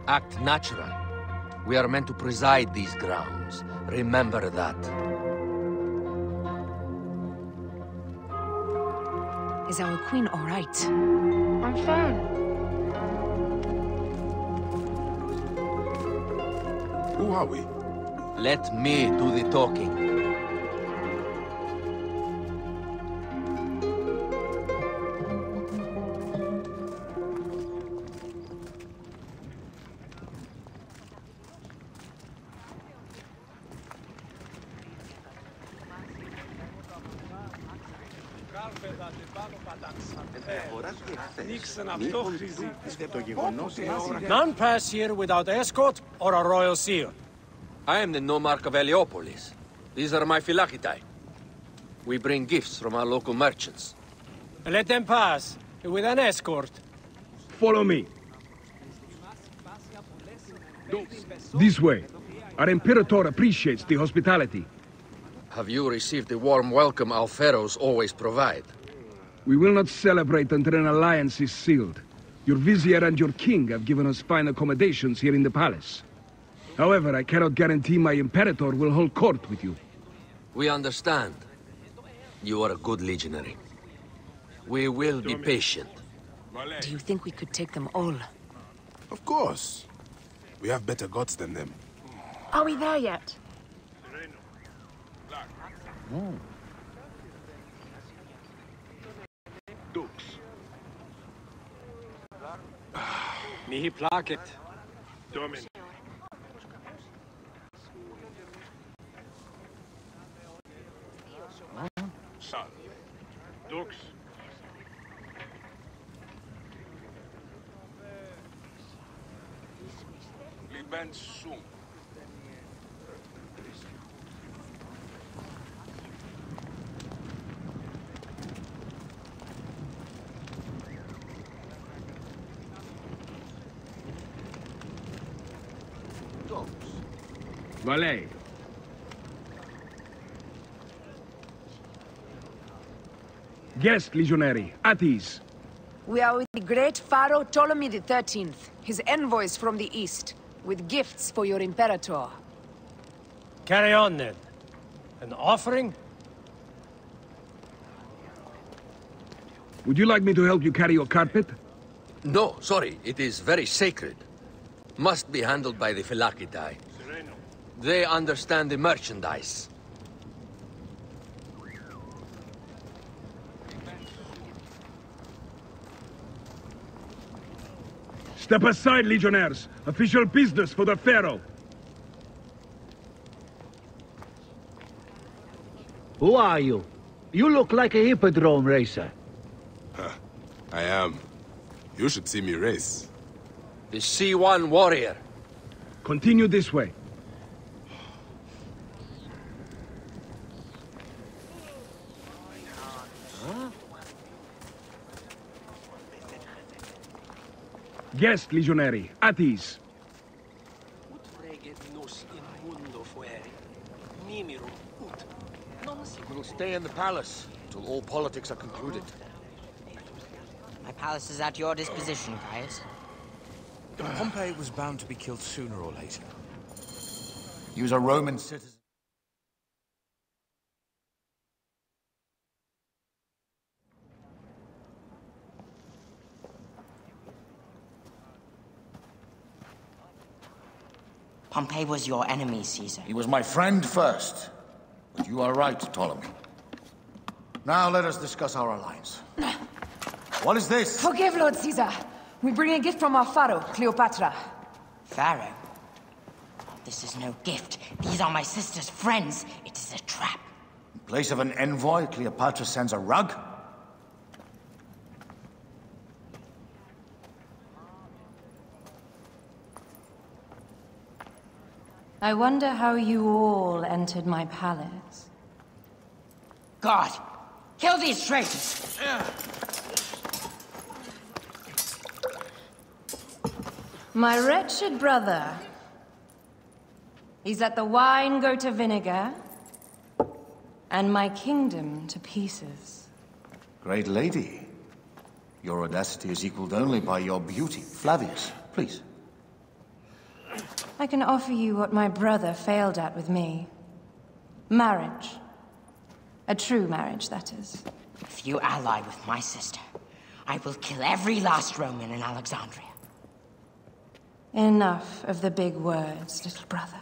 Act natural. We are meant to preside these grounds. Remember that. Is our queen all right? I'm fine. Who are we? Let me do the talking. None pass here without escort or a royal seal. I am the nomarch of Heliopolis. These are my Phylakitai. We bring gifts from our local merchants. Let them pass, with an escort. Follow me. This way. Our Imperator appreciates the hospitality. Have you received the warm welcome our pharaohs always provide? We will not celebrate until an alliance is sealed. Your vizier and your king have given us fine accommodations here in the palace. However, I cannot guarantee my Imperator will hold court with you. We understand. You are a good legionary. We will be patient. Do you think we could take them all? Of course. We have better gods than them. Are we there yet? Dukes. Mihi placet. Domin. Sal. Dukes. Liben sum. Valet. Guest, legionary. At ease. We are with the great Pharaoh Ptolemy XIII, his envoys from the east, with gifts for your Imperator. Carry on, then. An offering? Would you like me to help you carry your carpet? No, sorry. It is very sacred. Must be handled by the Phylakitai. They understand the merchandise. Step aside, legionnaires. Official business for the Pharaoh. Who are you? You look like a hippodrome racer. I am. You should see me race. The C1 warrior. Continue this way. Guest, legionary. At ease. We will stay in the palace until all politics are concluded. My palace is at your disposition, Caius. Pompey was bound to be killed sooner or later. He was a Roman citizen. Pompey was your enemy, Caesar. He was my friend first. But you are right, Ptolemy. Now let us discuss our alliance. What is this? Forgive, Lord Caesar. We bring a gift from our Pharaoh, Cleopatra. Pharaoh? This is no gift. These are my sister's friends. It is a trap. In place of an envoy, Cleopatra sends a rug? I wonder how you all entered my palace. God! Kill these traitors! My wretched brother. He's let the wine go to vinegar, and my kingdom to pieces. Great lady. Your audacity is equaled only by your beauty. Flavius, please. I can offer you what my brother failed at with me. Marriage. A true marriage, that is. If you ally with my sister, I will kill every last Roman in Alexandria. Enough of the big words, little brother.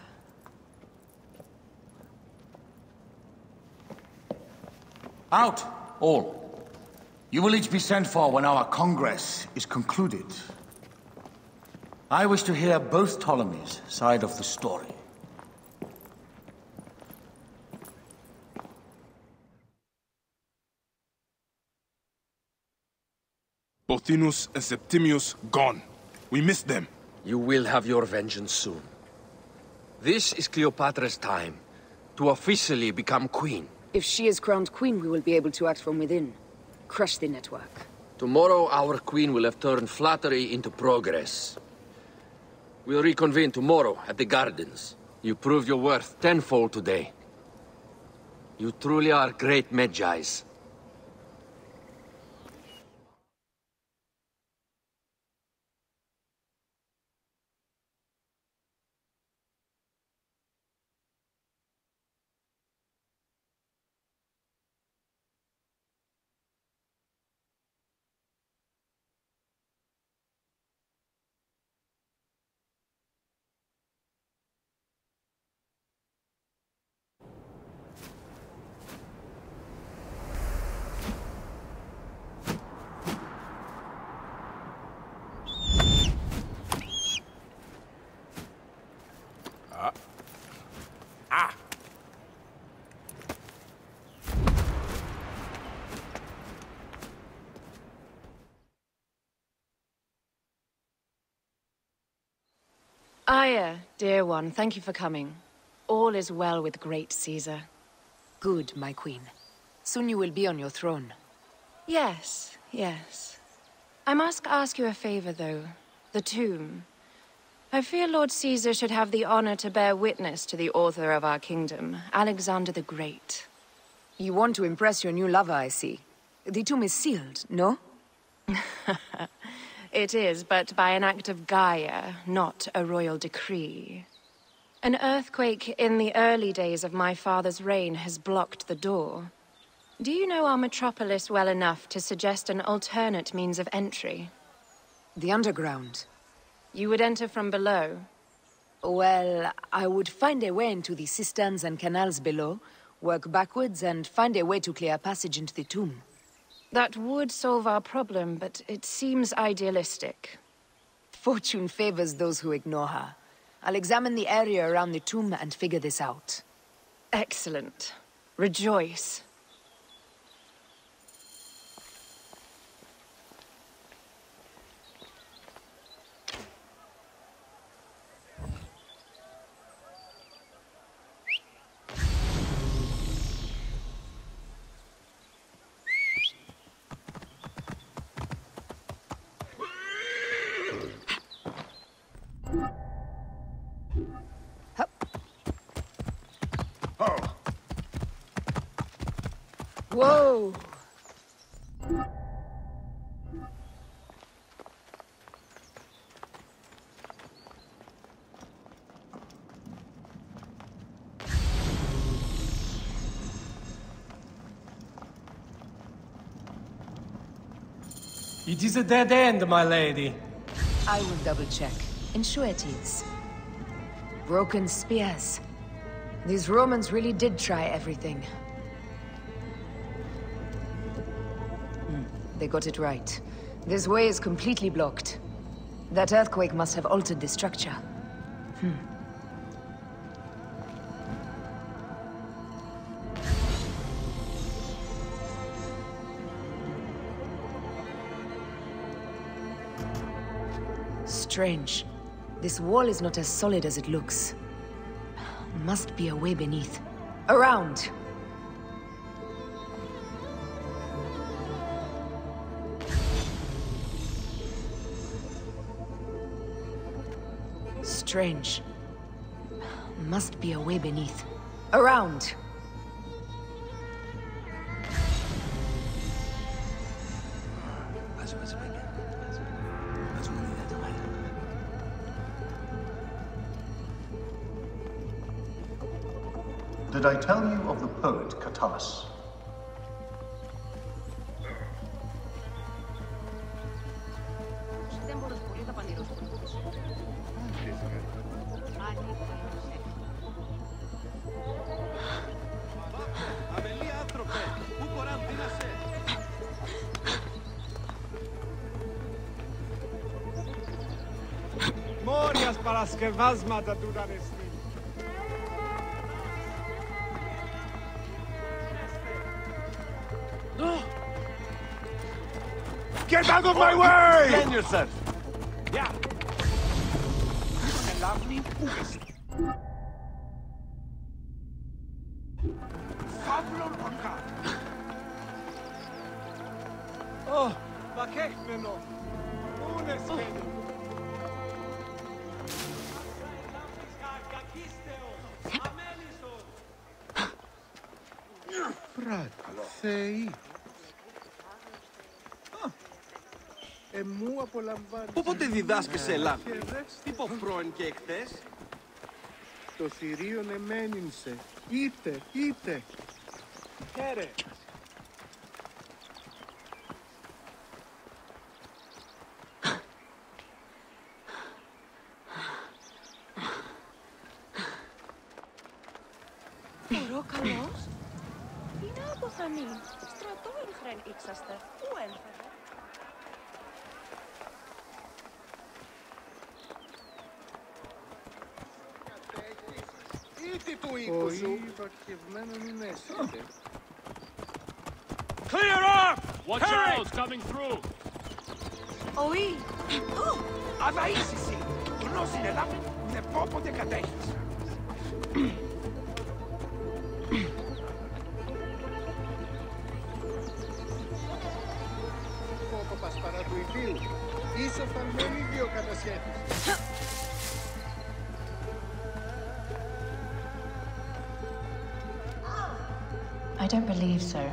Out, all. You will each be sent for when our congress is concluded. I wish to hear both Ptolemy's side of the story. Pothinus and Septimius gone. We missed them. You will have your vengeance soon. This is Cleopatra's time to officially become queen. If she is crowned queen, we will be able to act from within. Crush the network. Tomorrow, our queen will have turned flattery into progress. We'll reconvene tomorrow at the gardens. You proved your worth tenfold today. You truly are great Magi's. Aya, dear one, thank you for coming. All is well with great Caesar. Good, my queen. Soon you will be on your throne. Yes, yes. I must ask you a favor, though. The tomb. I fear Lord Caesar should have the honor to bear witness to the author of our kingdom, Alexander the Great. You want to impress your new lover, I see. The tomb is sealed, no? It is, but by an act of Gaia, not a royal decree. An earthquake in the early days of my father's reign has blocked the door. Do you know our metropolis well enough to suggest an alternate means of entry? The underground. You would enter from below? Well, I would find a way into the cisterns and canals below, work backwards, and find a way to clear a passage into the tomb. That would solve our problem, but it seems idealistic. Fortune favors those who ignore her. I'll examine the area around the tomb and figure this out. Excellent. Rejoice. Whoa! It is a dead end, my lady. I will double-check. Ensure it is. Broken spears. These Romans really did try everything. They got it right. This way is completely blocked. That earthquake must have altered the structure. Strange. This wall is not as solid as it looks. Must be a way beneath. Around! Strange. Must be a way beneath. Around! Did I tell you of the poet Catullus? Μόριας παρασκευάσματα του ήταν εσύ. Get out of my way! Stand yourself. Yeah. Oh, bakekmeno. Uneskedo. Θεοί. Μου απολαμβάνει. Πότε διδάσκεσαι σε Ελλάδα. Τι πω πρώην και εχθές. Το θηρίον εμένυνσε. Είτε. Χαίρε. Ωρό καλός. Είναι αποθανή. Στρατό ήρθεν ήξαστε. Πού έλθατε. Ήτι του οίκου σου. Βαρκευμένον είναι έσυτε. Clear off! Watch out! Coming through! Όχι. Αδαείς εσύ! Γνώση Ελλάδα, δεν πω πότε κατέχεις. Ο παπας του ιδίου. Ίσο φαλμένοι δύο κατασχέτες. I don't believe so.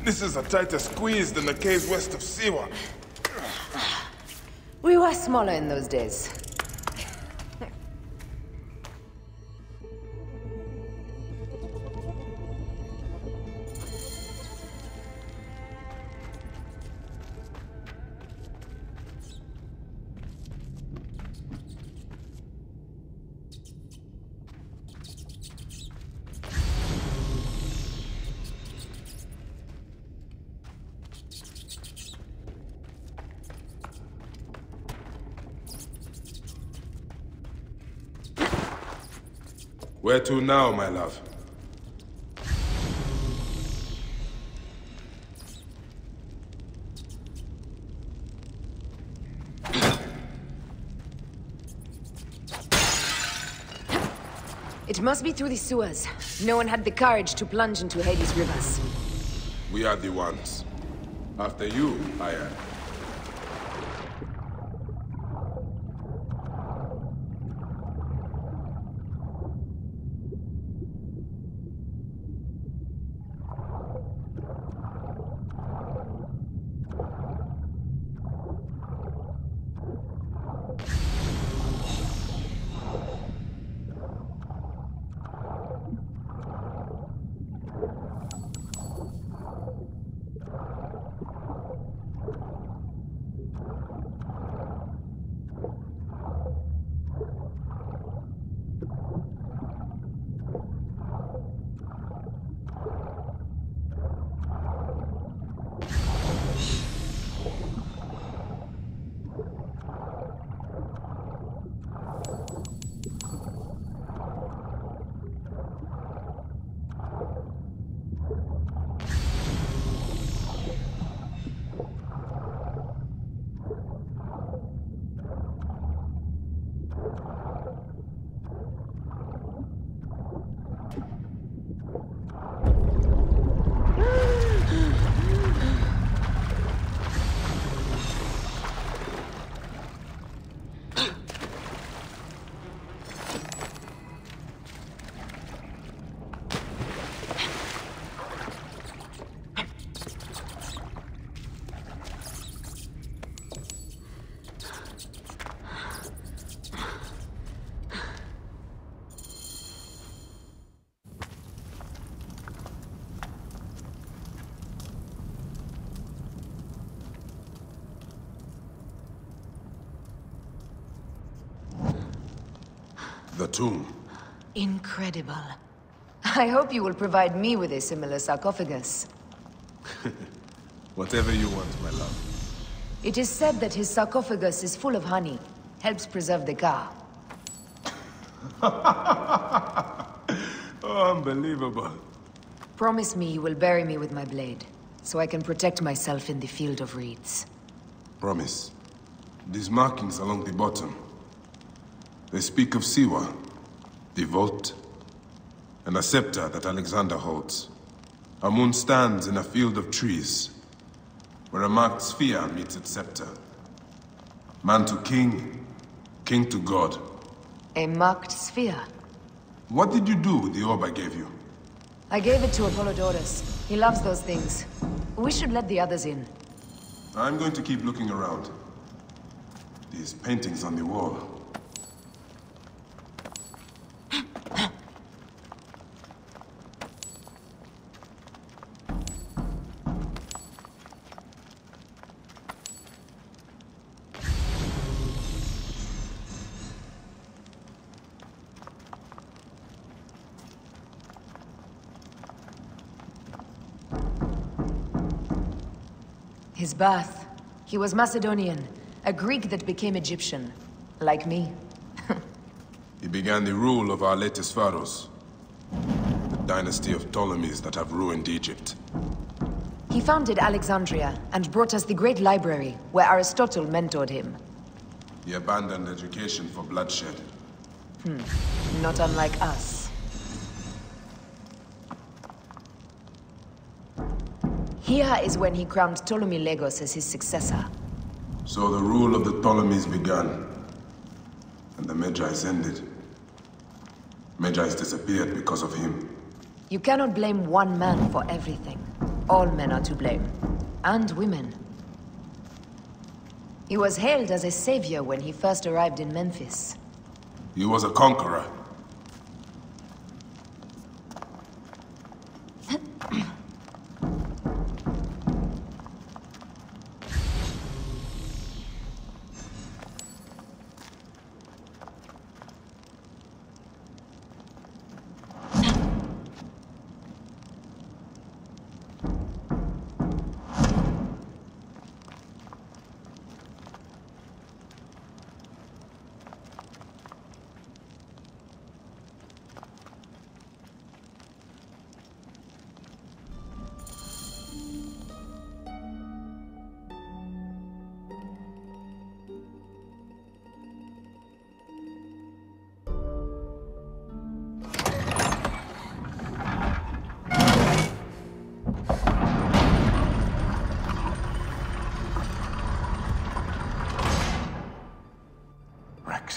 This is a tighter squeeze than the caves west of Siwa. We were smaller in those days. Where to now, my love? It must be through the sewers. No one had the courage to plunge into Hades' rivers. We are the ones. After you, I am. The tomb. Incredible. I hope you will provide me with a similar sarcophagus. Whatever you want, my love. It is said that his sarcophagus is full of honey. Helps preserve the car. Oh, unbelievable. Promise me you will bury me with my blade, so I can protect myself in the field of reeds. Promise. These markings along the bottom. They speak of Siwa, the vault, and a scepter that Alexander holds. Amun stands in a field of trees, where a marked sphere meets its scepter. Man to king, king to god. A marked sphere? What did you do with the orb I gave you? I gave it to Apollodorus. He loves those things. We should let the others in. I'm going to keep looking around. These paintings on the wall. His birth. He was Macedonian, a Greek that became Egyptian. Like me. He began the rule of our latest pharaohs. The dynasty of Ptolemies that have ruined Egypt. He founded Alexandria and brought us the great library, where Aristotle mentored him. He abandoned education for bloodshed. Not unlike us. Here is when he crowned Ptolemy Legos as his successor. So the rule of the Ptolemies began, and the Magi's ended. Magi's disappeared because of him. You cannot blame one man for everything. All men are to blame. And women. He was hailed as a savior when he first arrived in Memphis. He was a conqueror.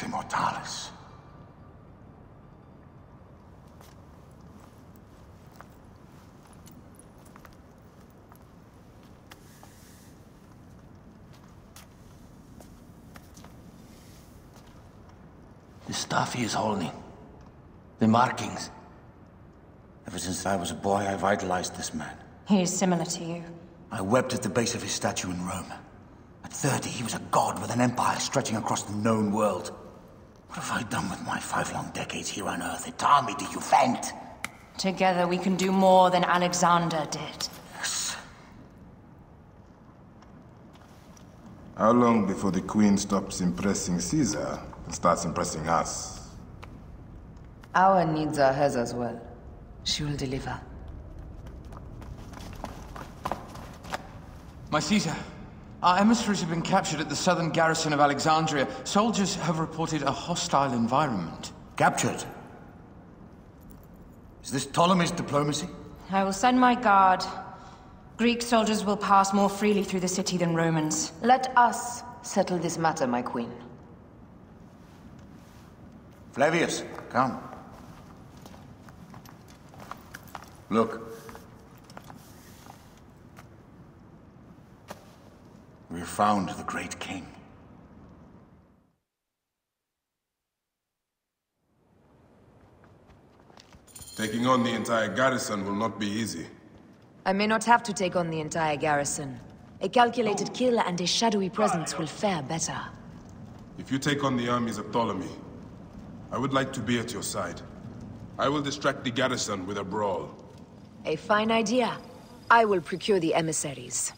Immortalis. The stuff he is holding. The markings. Ever since I was a boy, I've idolized this man. He is similar to you. I wept at the base of his statue in Rome. At 30, he was a god with an empire stretching across the known world. What have I done with my 5 long decades here on Earth? An army to defend. Together we can do more than Alexander did. Yes. How long before the Queen stops impressing Caesar and starts impressing us? Our needs are hers as well. She will deliver. My Caesar, our emissaries have been captured at the southern garrison of Alexandria. Soldiers have reported a hostile environment. Captured? Is this Ptolemy's diplomacy? I will send my guard. Greek soldiers will pass more freely through the city than Romans. Let us settle this matter, my queen. Flavius, come. Look. We have found the great king. Taking on the entire garrison will not be easy. I may not have to take on the entire garrison. A calculated kill and a shadowy presence will fare better. If you take on the armies of Ptolemy, I would like to be at your side. I will distract the garrison with a brawl. A fine idea. I will procure the emissaries.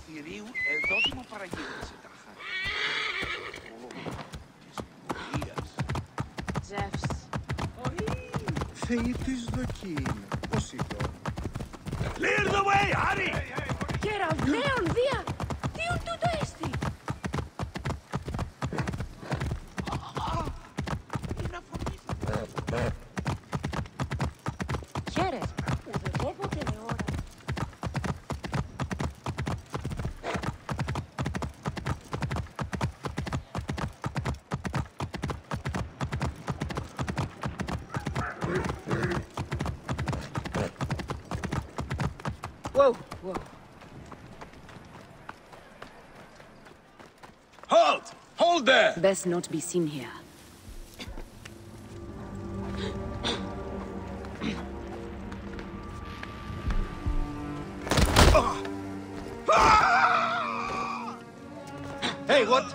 Θηρίου εδότιμο παραγγείλεται σε τάχα. Zeus. Θεοί της δοκίμη. Πώς είπα. Clear the way, hurry! Κεραυναίων δια! Διον τούτο έστι! Χαίρες, ουδεδόποτε με ώρα. Whoa, whoa. Halt! Hold there! Best not be seen here. Hey, what?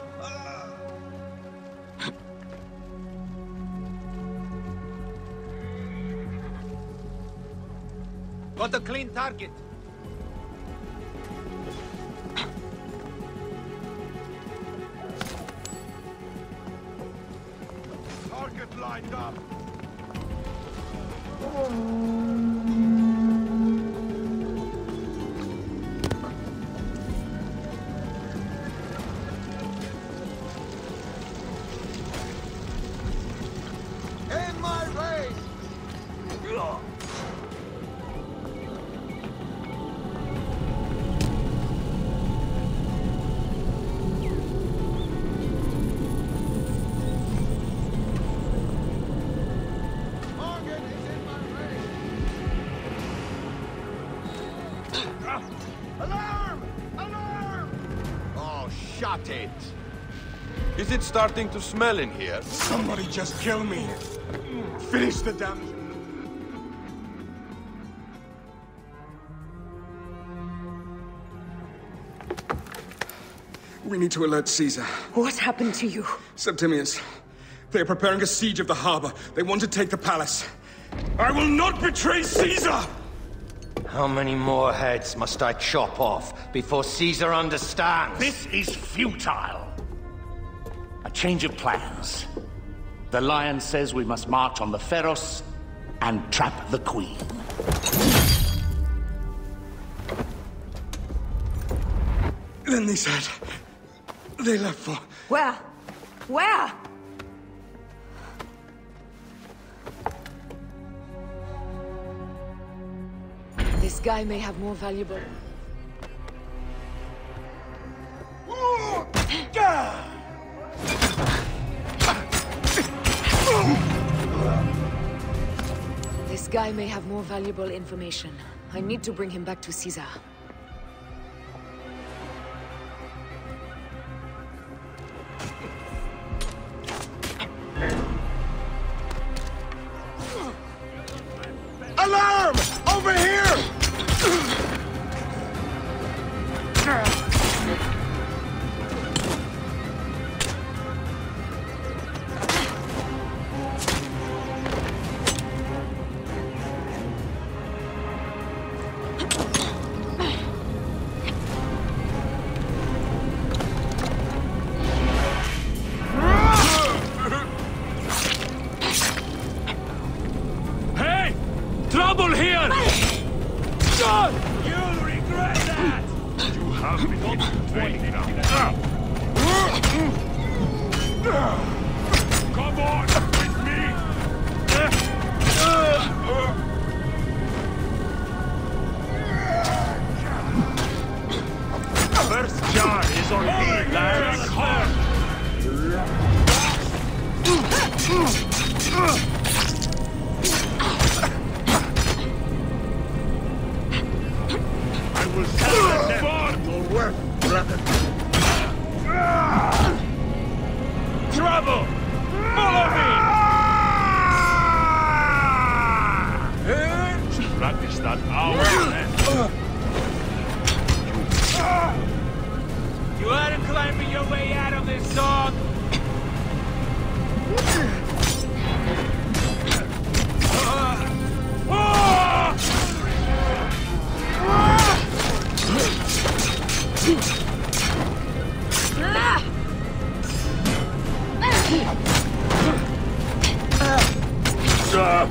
Got a clean target. Target lined up. In my way. Alarm! Alarm! Oh, shut it! Is it starting to smell in here? Somebody just kill me. Finish the damn... We need to alert Caesar. What happened to you? Septimius. They are preparing a siege of the harbor. They want to take the palace. I will not betray Caesar! How many more heads must I chop off before Caesar understands? This is futile. A change of plans. The Lion says we must march on the Pharos and trap the Queen. Then they said... They left for... Where? Where? This guy may have more valuable... This guy may have more valuable information. I need to bring him back to Caesar. Alarm! Over here! Trouble here! John! You'll regret that! You have been betrayed now. Come on, with me! First jar is on me, lads. I will send them far your work, brother. Trouble! Follow me! Practice that hour, man.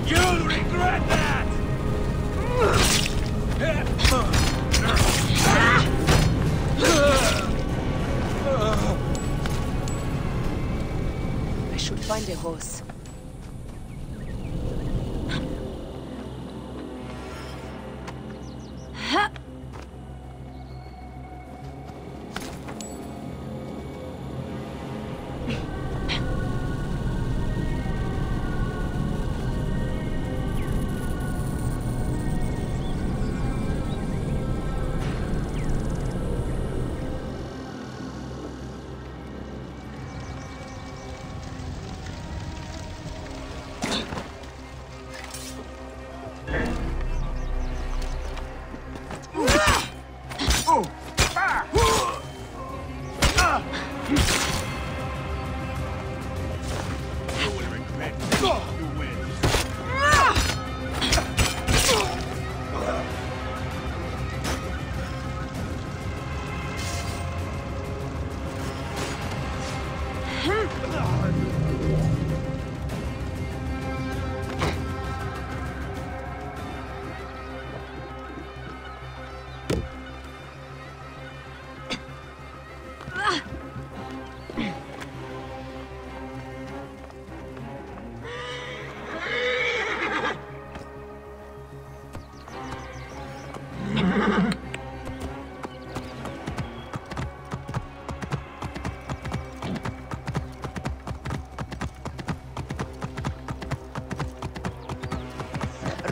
You'll regret that! I should find a horse.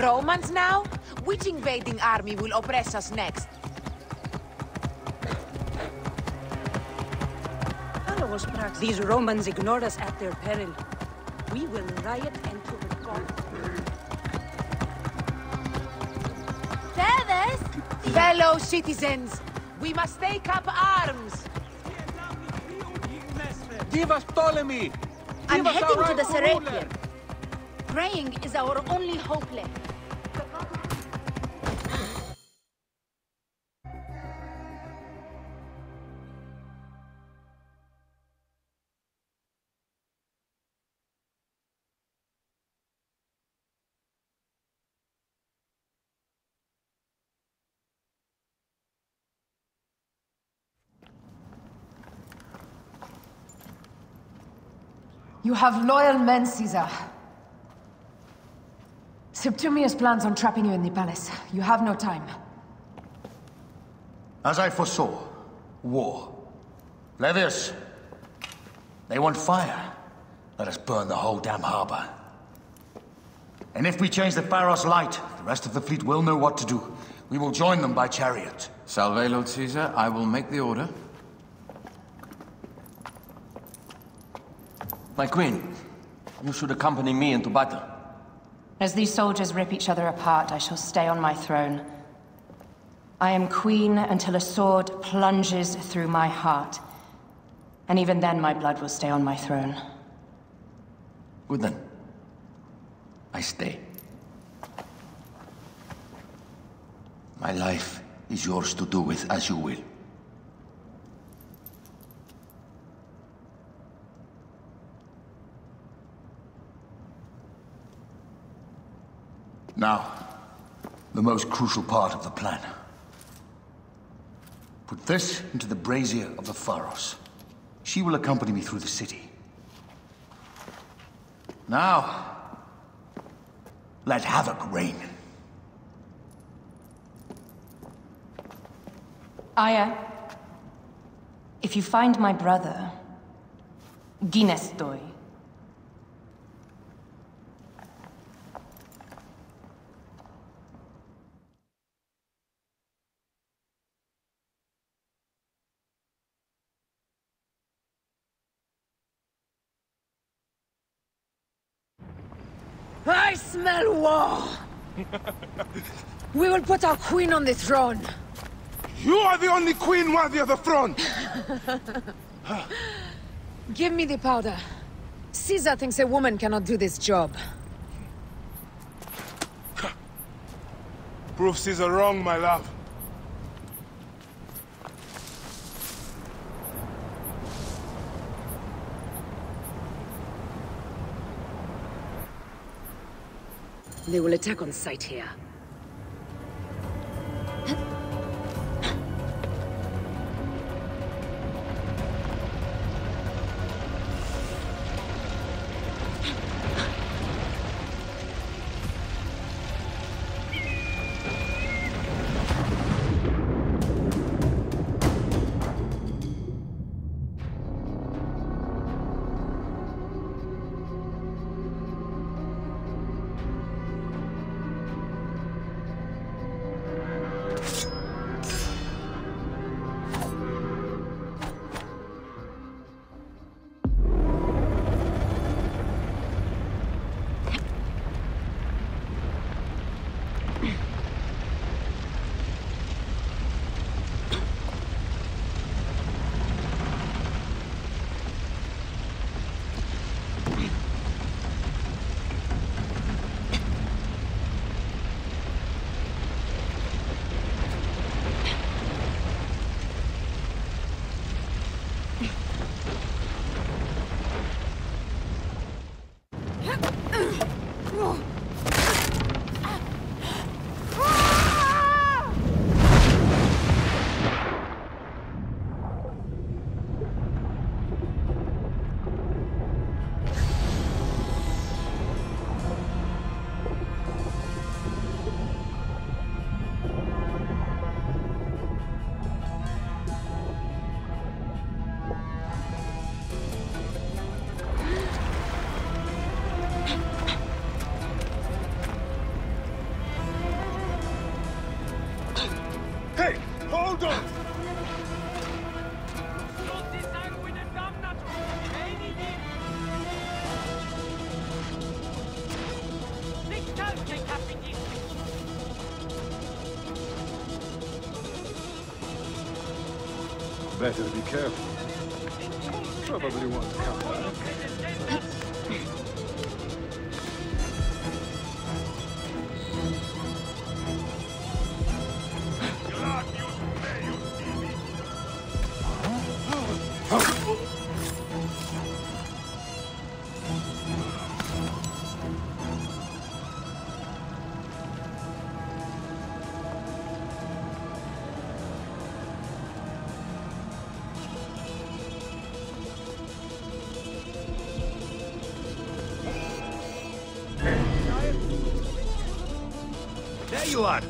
Romans now? Which invading army will oppress us next? These Romans ignore us at their peril. We will riot until the gods. Fellow citizens, we must take up arms! Give us Ptolemy! I'm Give us heading our to the rightful ruler. Serapeum. Praying is our only hope left. You have loyal men, Caesar. Septimius plans on trapping you in the palace. You have no time. As I foresaw, war. Levius, they want fire. Let us burn the whole damn harbor. And if we change the Pharos light, the rest of the fleet will know what to do. We will join them by chariot. Salve, Lord Caesar. I will make the order. My queen, you should accompany me into battle. As these soldiers rip each other apart, I shall stay on my throne. I am queen until a sword plunges through my heart. And even then, my blood will stay on my throne. Good then. I stay. My life is yours to do with as you will. Now, the most crucial part of the plan. Put this into the brazier of the Pharos. She will accompany me through the city. Now, let havoc reign. Aya, if you find my brother, Ginestoi. I smell war! We will put our queen on the throne. You are the only queen worthy of the throne! Give me the powder. Caesar thinks a woman cannot do this job. Prove Caesar wrong, my love. They will attack on sight here. Hey, hold on! Better be careful. Probably won't come back. There you are!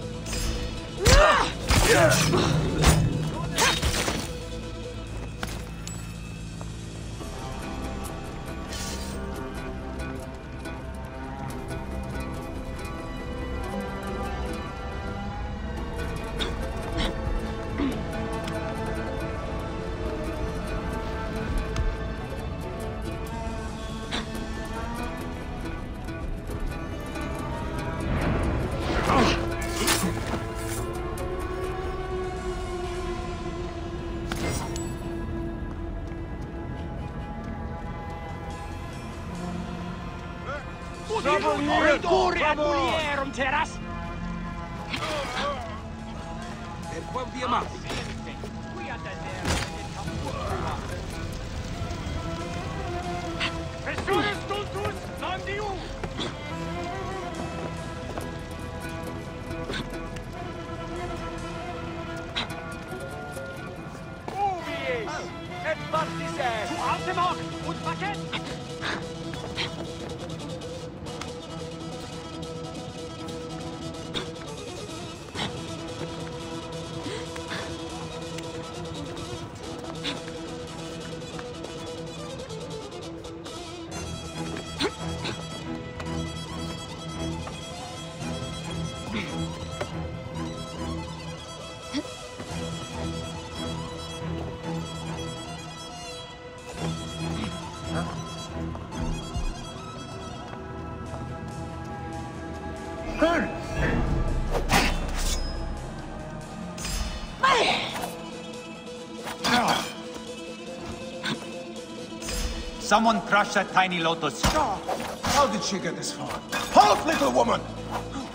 Someone crush that tiny lotus. How did she get this far? Halt, little woman!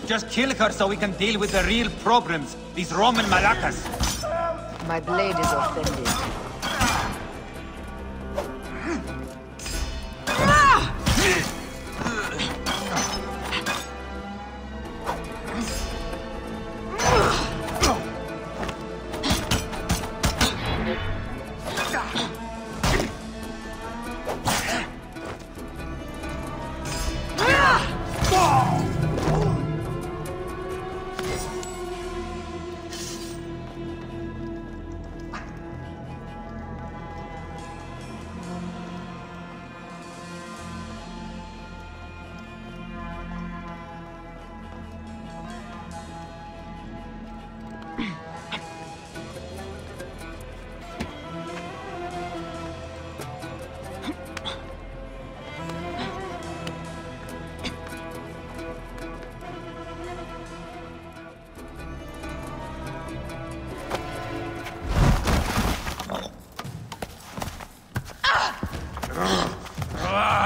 Just kill her so we can deal with the real problems. These Roman malacas. My blade is offended.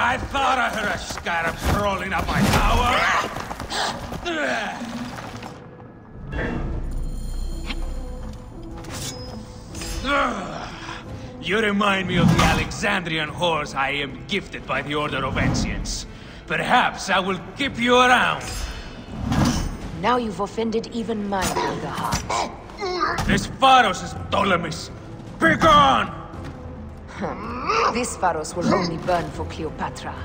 I thought I heard a scarab crawling up my tower. You remind me of the Alexandrian whores I am gifted by the Order of Ancients. Perhaps I will keep you around. Now you've offended even my older heart. This Pharos is Ptolemy's. Be gone! This Pharos will only burn for Cleopatra.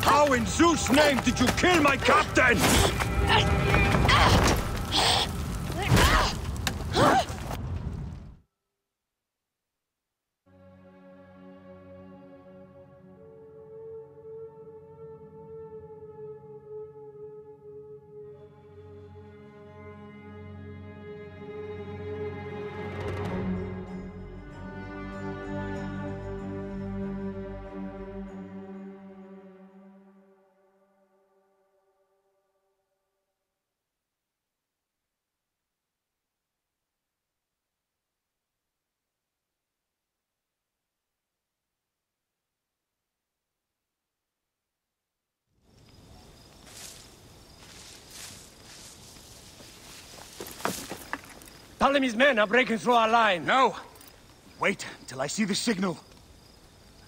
How in Zeus' name did you kill my captain? Ptolemy's men are breaking through our line. No! Wait until I see the signal.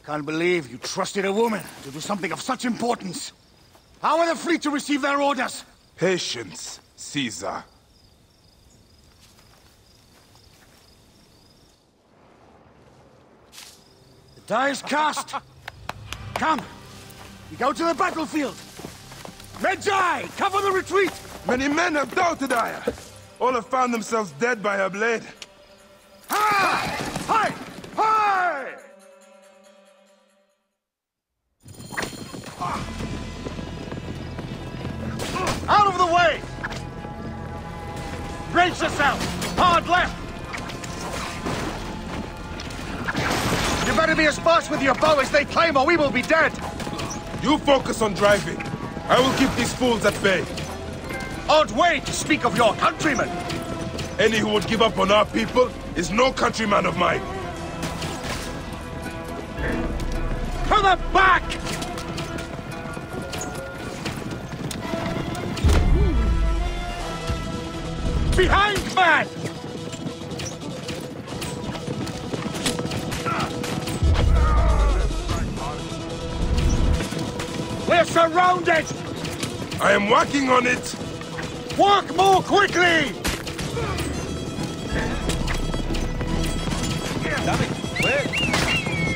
I can't believe you trusted a woman to do something of such importance. How are the fleet to receive their orders? Patience, Caesar. The die is cast. Come, we go to the battlefield. Medjay, cover the retreat! Many men have doubted Aya. All have found themselves dead by her blade. Hi! Hi! Hi! Out of the way! Brace yourself! Hard left! You better be as fast with your bow as they claim, or we will be dead! You focus on driving. I will keep these fools at bay. Odd way to speak of your countrymen! Any who would give up on our people is no countryman of mine. To the back! Behind, man! We're surrounded! I am working on it! Work more quickly!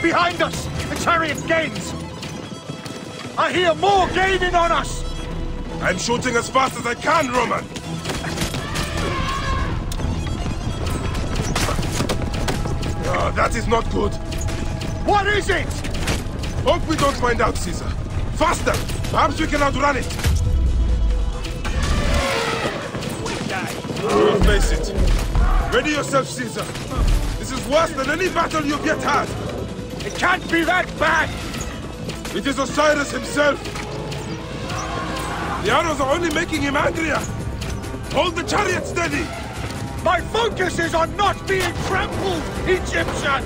Behind us! The chariot gains! I hear more gaining on us! I'm shooting as fast as I can, Roman! Oh, that is not good. What is it? Hope we don't find out, Caesar. Faster! Perhaps we can outrun it! You'll face it. Ready yourself, Caesar. This is worse than any battle you've yet had. It can't be that bad! It is Osiris himself. The arrows are only making him angrier. Hold the chariot steady! My focus is on not being trampled, Egyptian!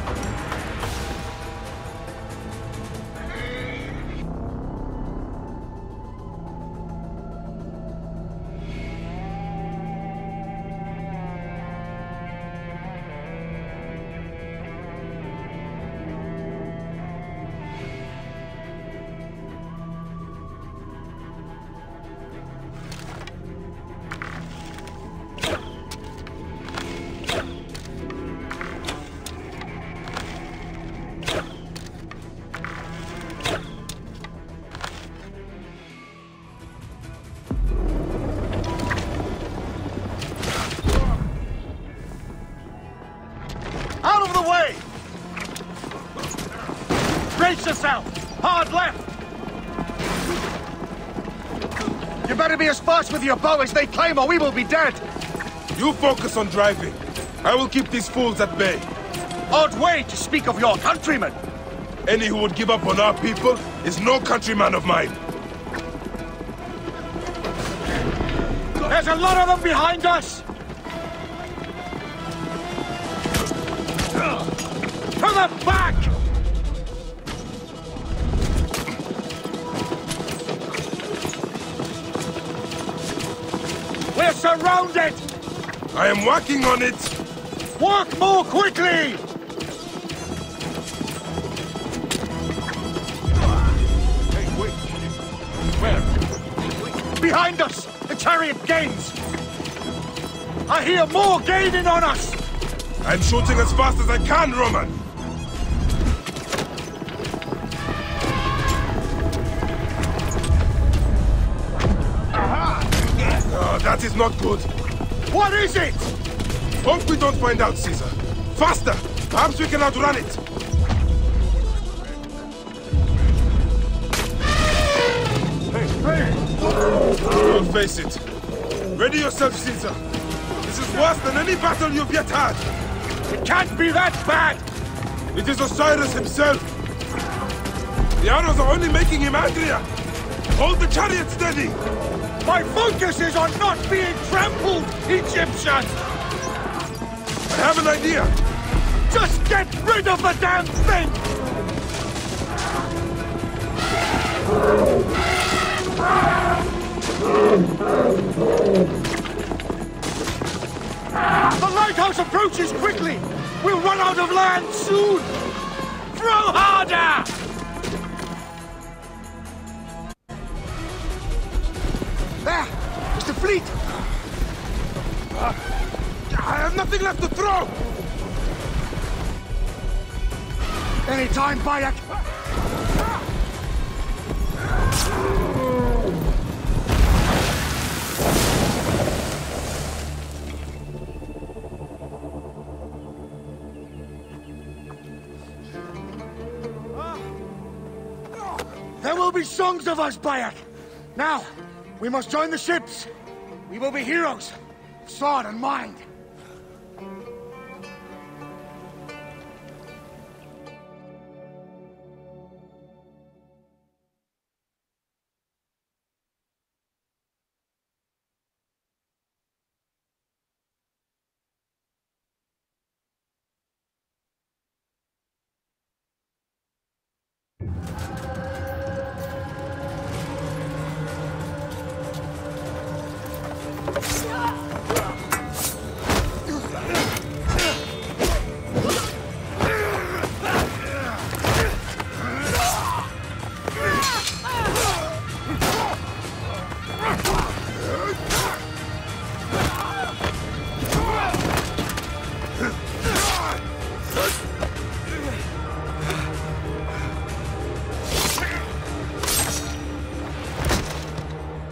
Out of the way! Brace yourself! Hard left! You better be as fast with your bow as they claim, or we will be dead! You focus on driving. I will keep these fools at bay. Odd way to speak of your countrymen! Any who would give up on our people is no countryman of mine. There's a lot of them behind us! To the back! We're surrounded! I am working on it! Work more quickly! Hey, wait! Where? Behind us! The chariot gains! I hear more gaining on us! I'm shooting as fast as I can, Roman! Oh, that is not good. What is it? Hope we don't find out, Caesar. Faster! Perhaps we can outrun it! You'll face it. Ready yourself, Caesar. This is worse than any battle you've yet had. It can't be that bad! It is Osiris himself. The arrows are only making him angrier. Hold the chariot steady! My focus is on not being trampled, Egyptian! I have an idea! Just get rid of the damn thing! The lighthouse approaches quickly! We'll run out of land soon! Throw harder! There! It's the fleet! I have nothing left to throw! Anytime, Bayek! There will be songs of us, Bayek! Now, we must join the ships! We will be heroes, sword and mind!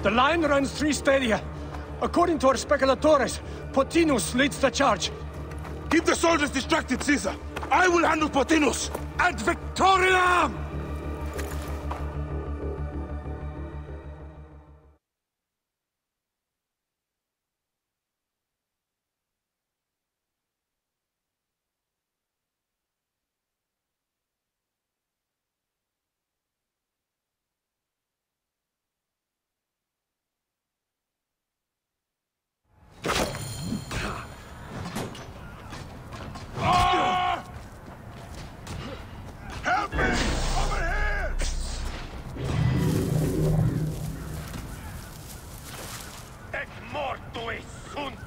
The line runs 3 stadia. According to our speculatores, Potinus leads the charge. Keep the soldiers distracted, Caesar. I will handle Potinus. Ad Victoriam! Help me! Over here! Et mortuis sunt!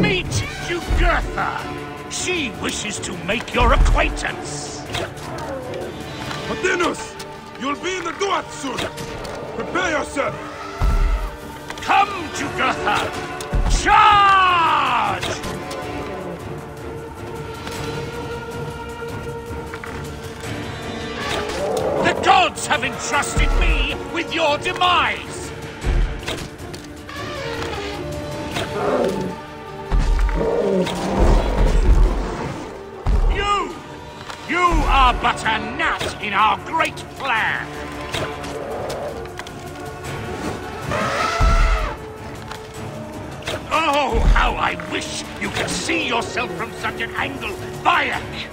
Meet Jugurtha! She wishes to make your acquaintance! Potinus! You'll be in the Duat soon! Prepare yourself! Come, Jugurtha! Charge! The gods have entrusted me with your demise! You are but a gnat in our great plan! Oh, how I wish you could see yourself from such an angle, Bayek!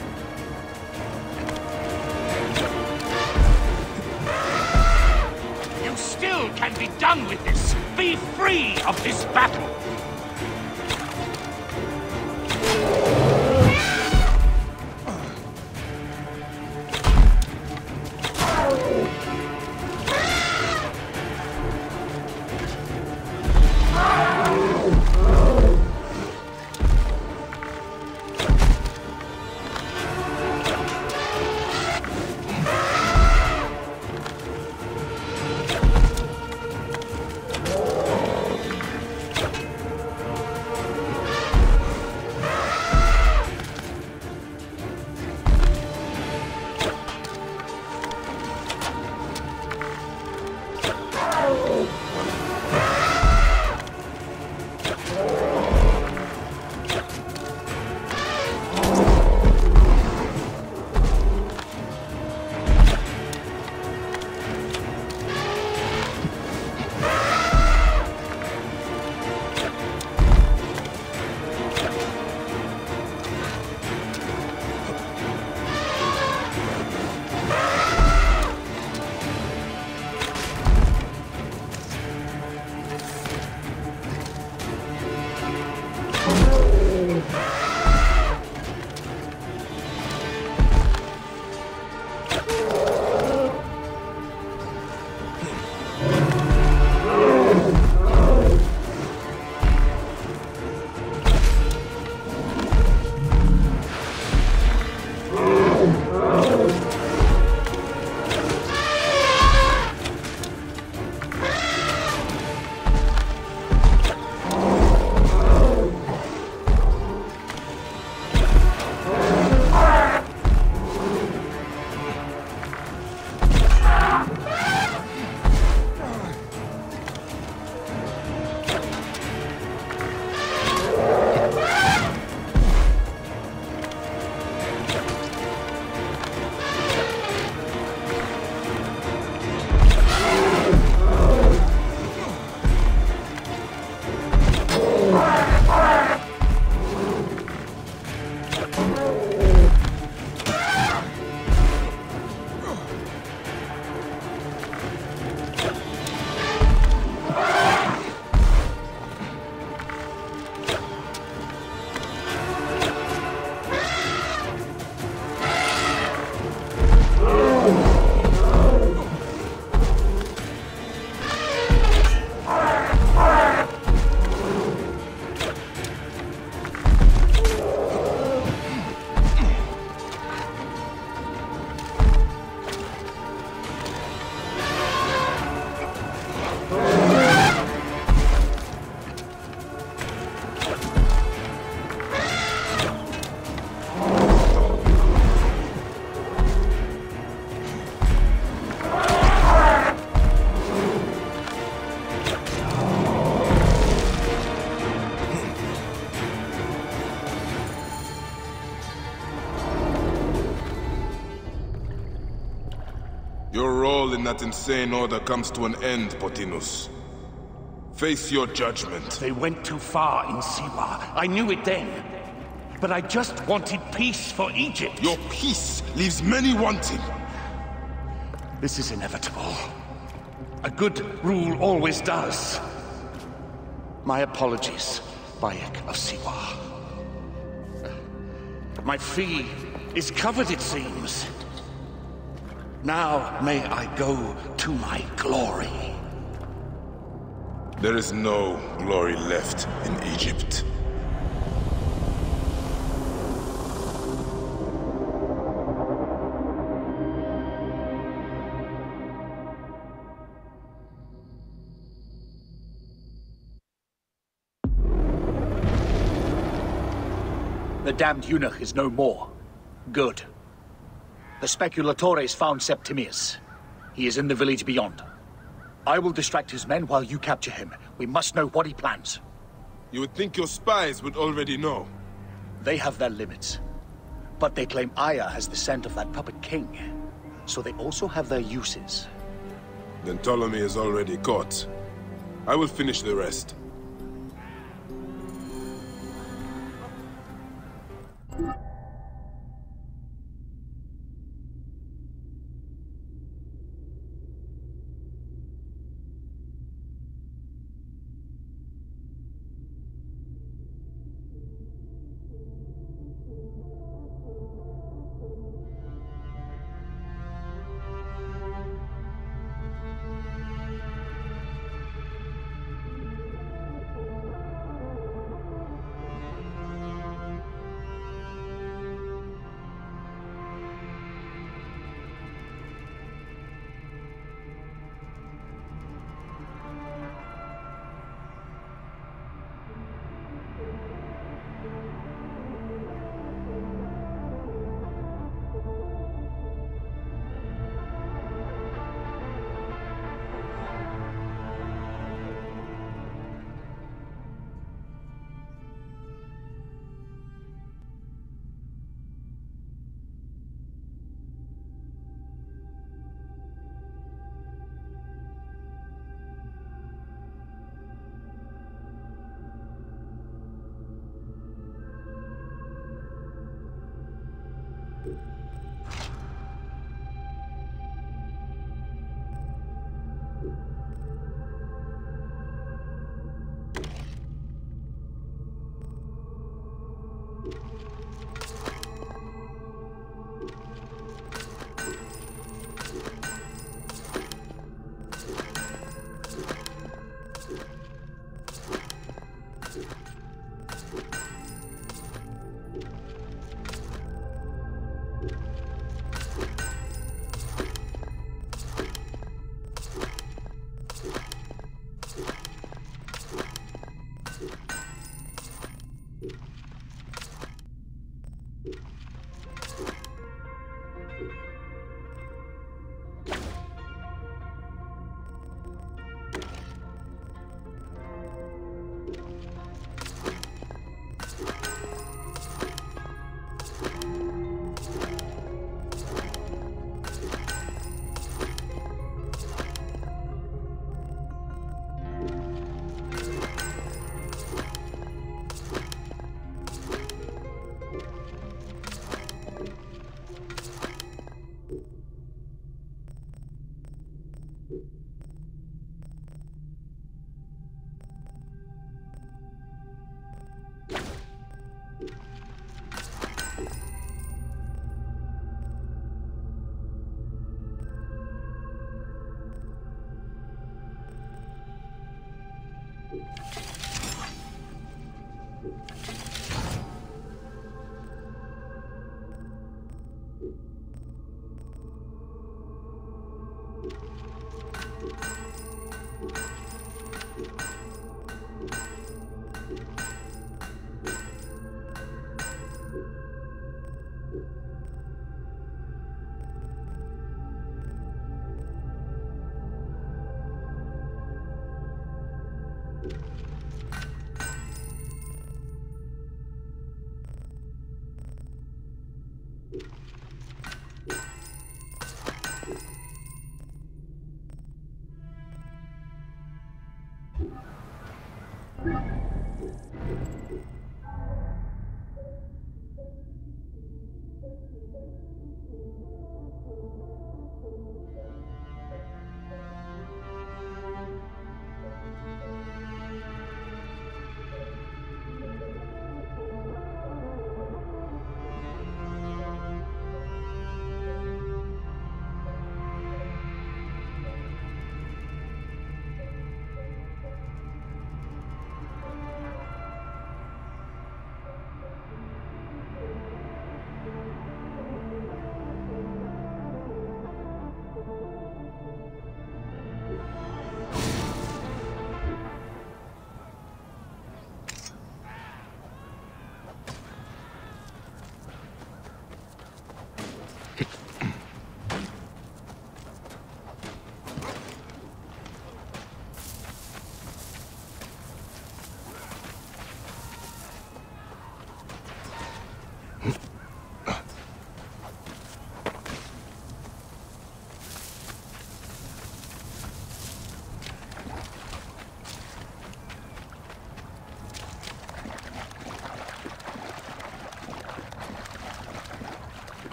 You still can be done with this. Be free of this battle. Your role in that insane order comes to an end, Potinus. Face your judgment. They went too far in Siwa. I knew it then. But I just wanted peace for Egypt. Your peace leaves many wanting. This is inevitable. A good rule always does. My apologies, Bayek of Siwa. My fee is covered, it seems. Now may I go to my glory. There is no glory left in Egypt. The damned eunuch is no more. Good. The speculatores found Septimius. He is in the village beyond. I will distract his men while you capture him. We must know what he plans. You would think your spies would already know. They have their limits. But they claim Aya has the scent of that puppet king. So they also have their uses. Then Ptolemy is already caught. I will finish the rest.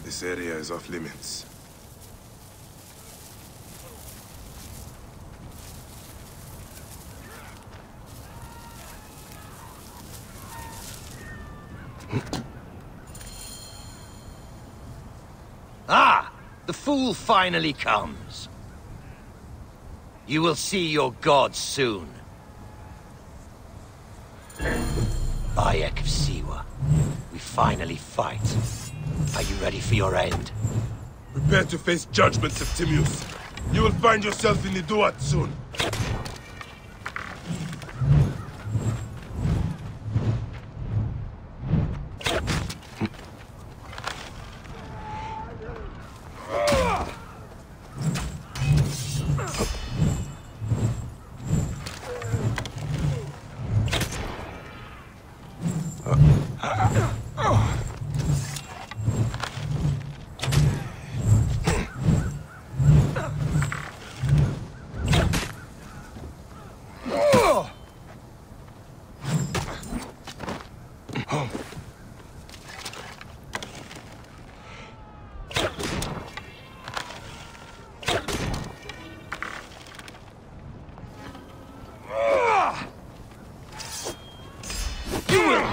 This area is off limits. Ah! The fool finally comes. You will see your gods soon. Bayek of Siwa. We finally fight. Are you ready for your end? Prepare to face judgment, Septimius. You will find yourself in the Duat soon.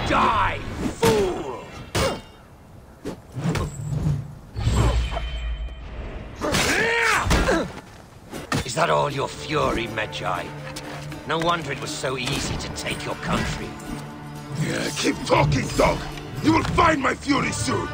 Die, fool! Is that all your fury, Medjay? No wonder it was so easy to take your country. Yeah, keep talking, dog! You will find my fury soon!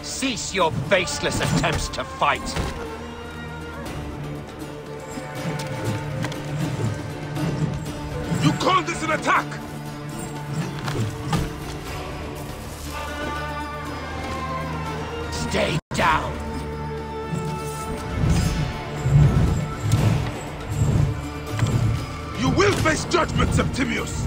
Cease your baseless attempts to fight. You call this an attack? Stay down. You will face judgment, Septimius!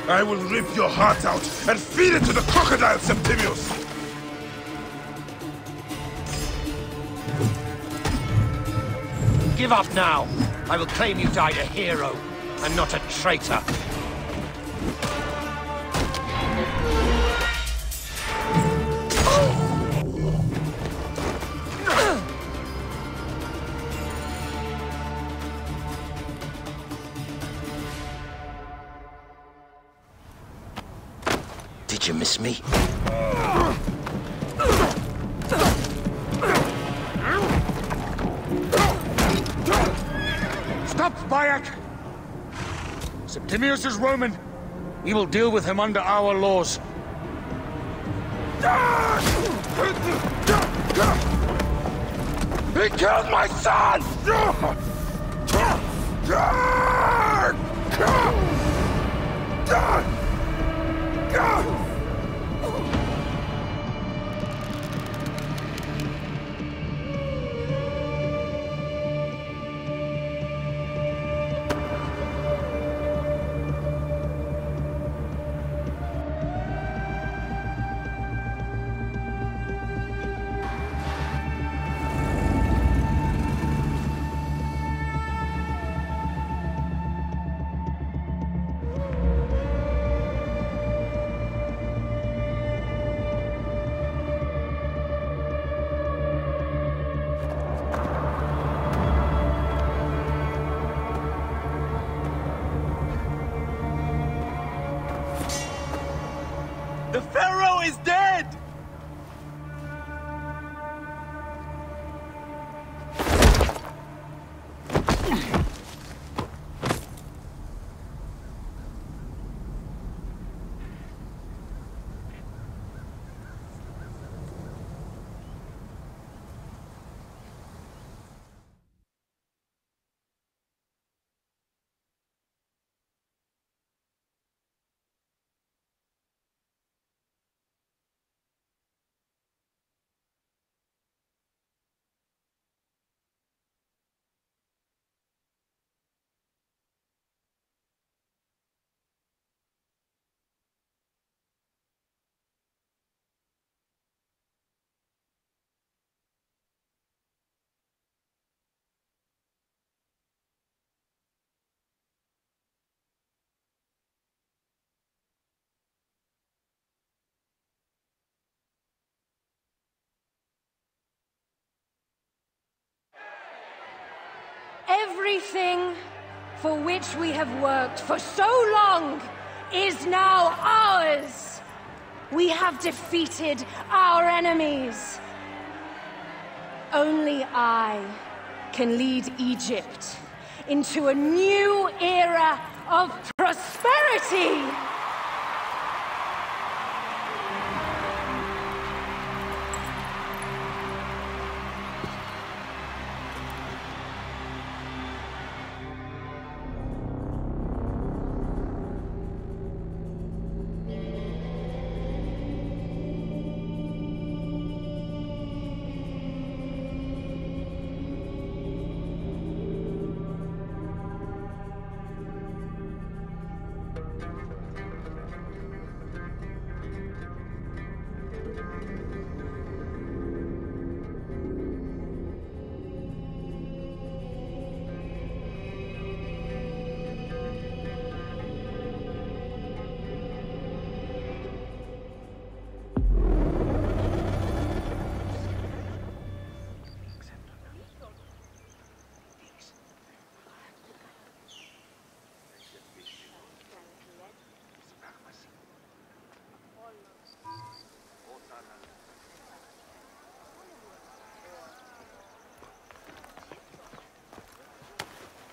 I will rip your heart out and feed it to the crocodile, Septimius! Give up now! I will claim you died a hero, and not a traitor. Did you miss me? Stop, Bayek! Septimius is Roman. We will deal with him under our laws. He killed my son! The Pharaoh is dead! Everything for which we have worked for so long is now ours! We have defeated our enemies. Only I can lead Egypt into a new era of prosperity!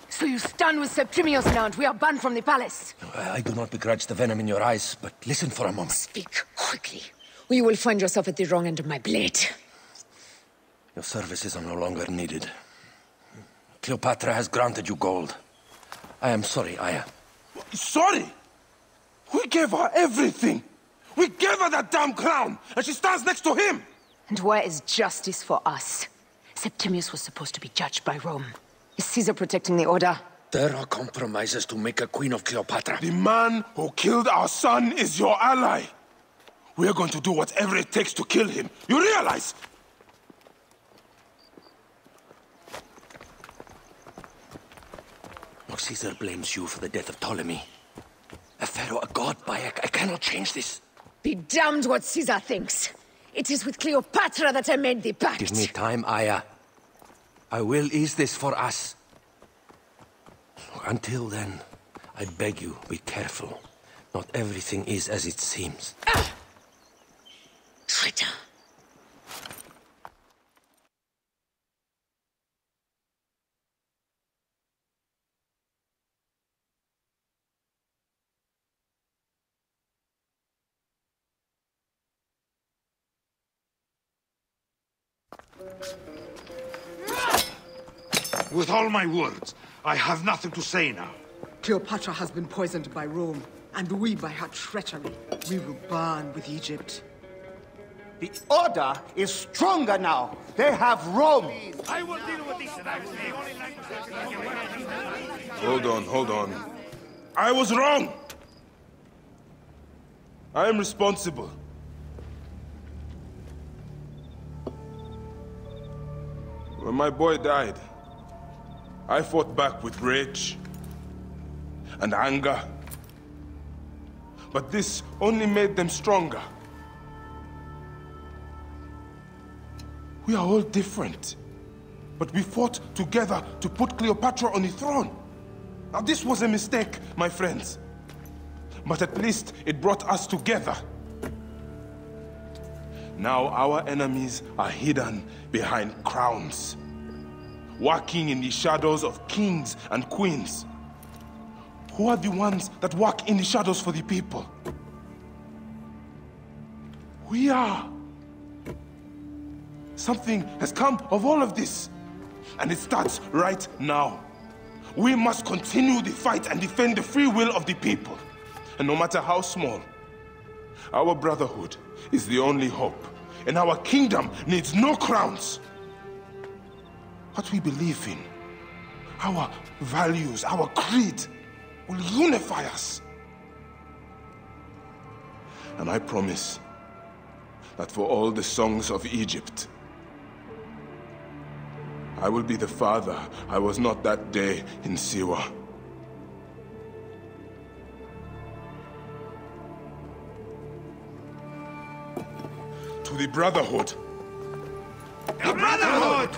So you stand with Septimius now, and we are banned from the palace. I do not begrudge the venom in your eyes, but listen for a moment. Speak quickly, or you will find yourself at the wrong end of my blade. Your services are no longer needed. Cleopatra has granted you gold. I am sorry, Aya. Sorry? We gave her everything! We gave her that damn crown, and she stands next to him! And where is justice for us? Septimius was supposed to be judged by Rome. Is Caesar protecting the Order? There are compromises to make a queen of Cleopatra. The man who killed our son is your ally. We are going to do whatever it takes to kill him. You realize? Caesar blames you for the death of Ptolemy. A pharaoh, a god, Bayek. I cannot change this. Be damned what Caesar thinks. It is with Cleopatra that I made the pact. Give me time, Aya. I will ease this for us. Until then, I beg you, be careful. Not everything is as it seems. Traitor. With all my words, I have nothing to say now. Cleopatra has been poisoned by Rome, and we by her treachery. We will burn with Egypt. The Order is stronger now. They have Rome. I will deal with this. Hold on. I was wrong. I am responsible. When my boy died, I fought back with rage and anger. But this only made them stronger. We are all different. But we fought together to put Cleopatra on the throne. Now this was a mistake, my friends. But at least it brought us together. Now our enemies are hidden behind crowns, walking in the shadows of kings and queens. Who are the ones that walk in the shadows for the people? We are. Something has come of all of this, and it starts right now. We must continue the fight and defend the free will of the people. And no matter how small, our brotherhood is the only hope, and our kingdom needs no crowns. What we believe in, our values, our creed, will unify us. And I promise that for all the songs of Egypt, I will be the father I was not that day in Siwa. To the Brotherhood. The Brotherhood!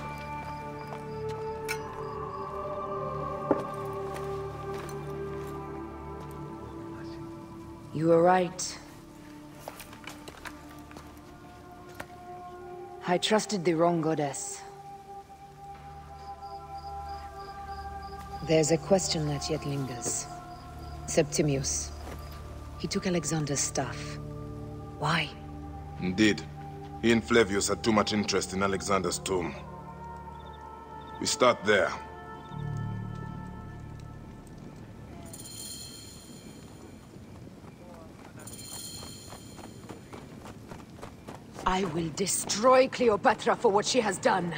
You were right. I trusted the wrong goddess. There's a question that yet lingers. Septimius. He took Alexander's staff. Why? Indeed. He and Flavius had too much interest in Alexander's tomb. We start there. I will destroy Cleopatra for what she has done.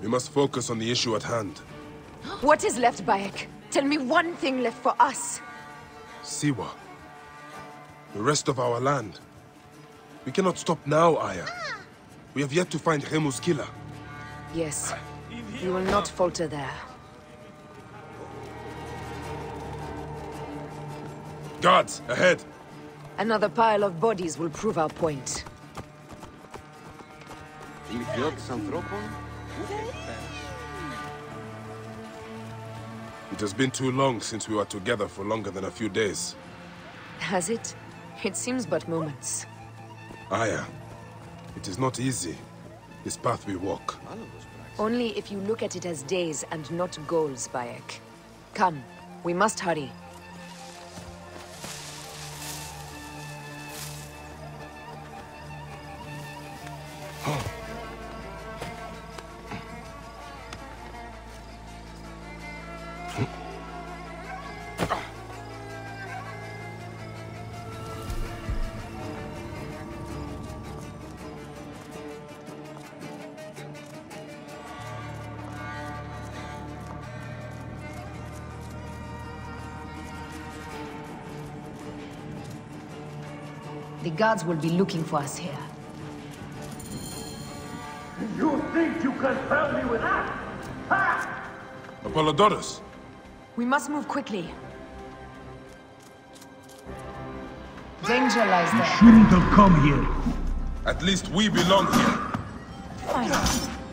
We must focus on the issue at hand. What is left, Bayek? Tell me one thing left for us. Siwa. The rest of our land. We cannot stop now, Aya. We have yet to find Remu's killer. Yes. We will not falter there. Guards, ahead! Another pile of bodies will prove our point. It has been too long since we were together for longer than a few days. Has it? It seems but moments. Aya, it is not easy, this path we walk. Only if you look at it as days and not goals, Bayek. Come, we must hurry. The gods will be looking for us here. You think you can tell me with that? Ha! Apollodorus! We must move quickly. Danger lies You there. shouldn't have come here. At least we belong here. Fine.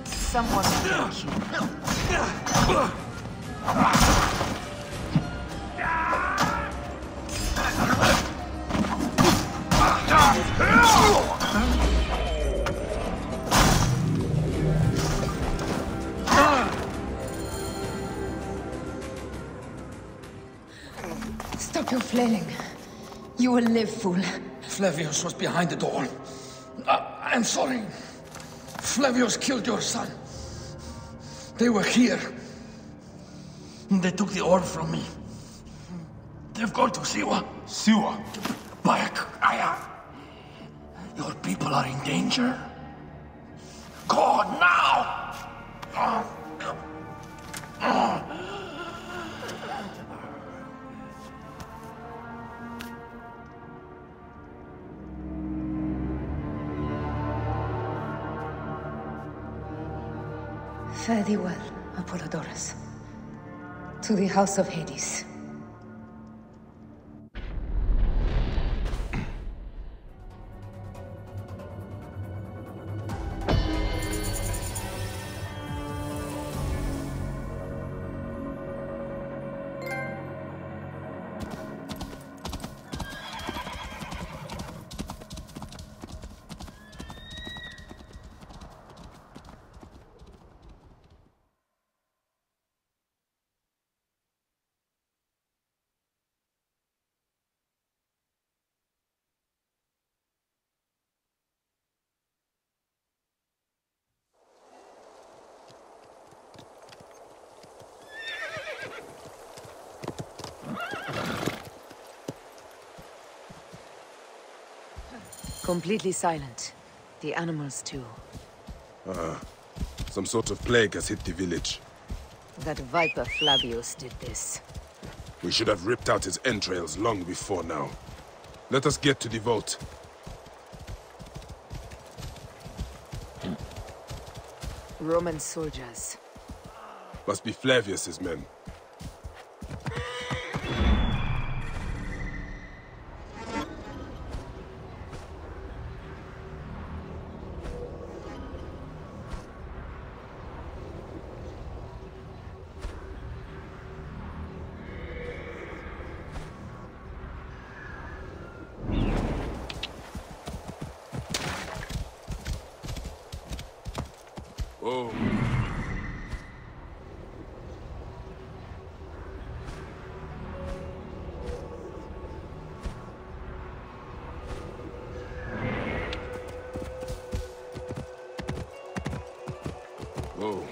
Someone will take you. Stop your flailing. You will live, fool. Flavius was behind the door. I'm sorry. Flavius killed your son. They were here. They took the orb from me. They've gone to Siwa. Siwa? Back, Aya. Your people are in danger. Go now! Fare thee well, Apollodorus. To the House of Hades. Completely silent. The animals too. Some sort of plague has hit the village. That viper Flavius did this. We should have ripped out his entrails long before now. Let us get to the vault. Roman soldiers. Must be Flavius's men. Oh. Whoa.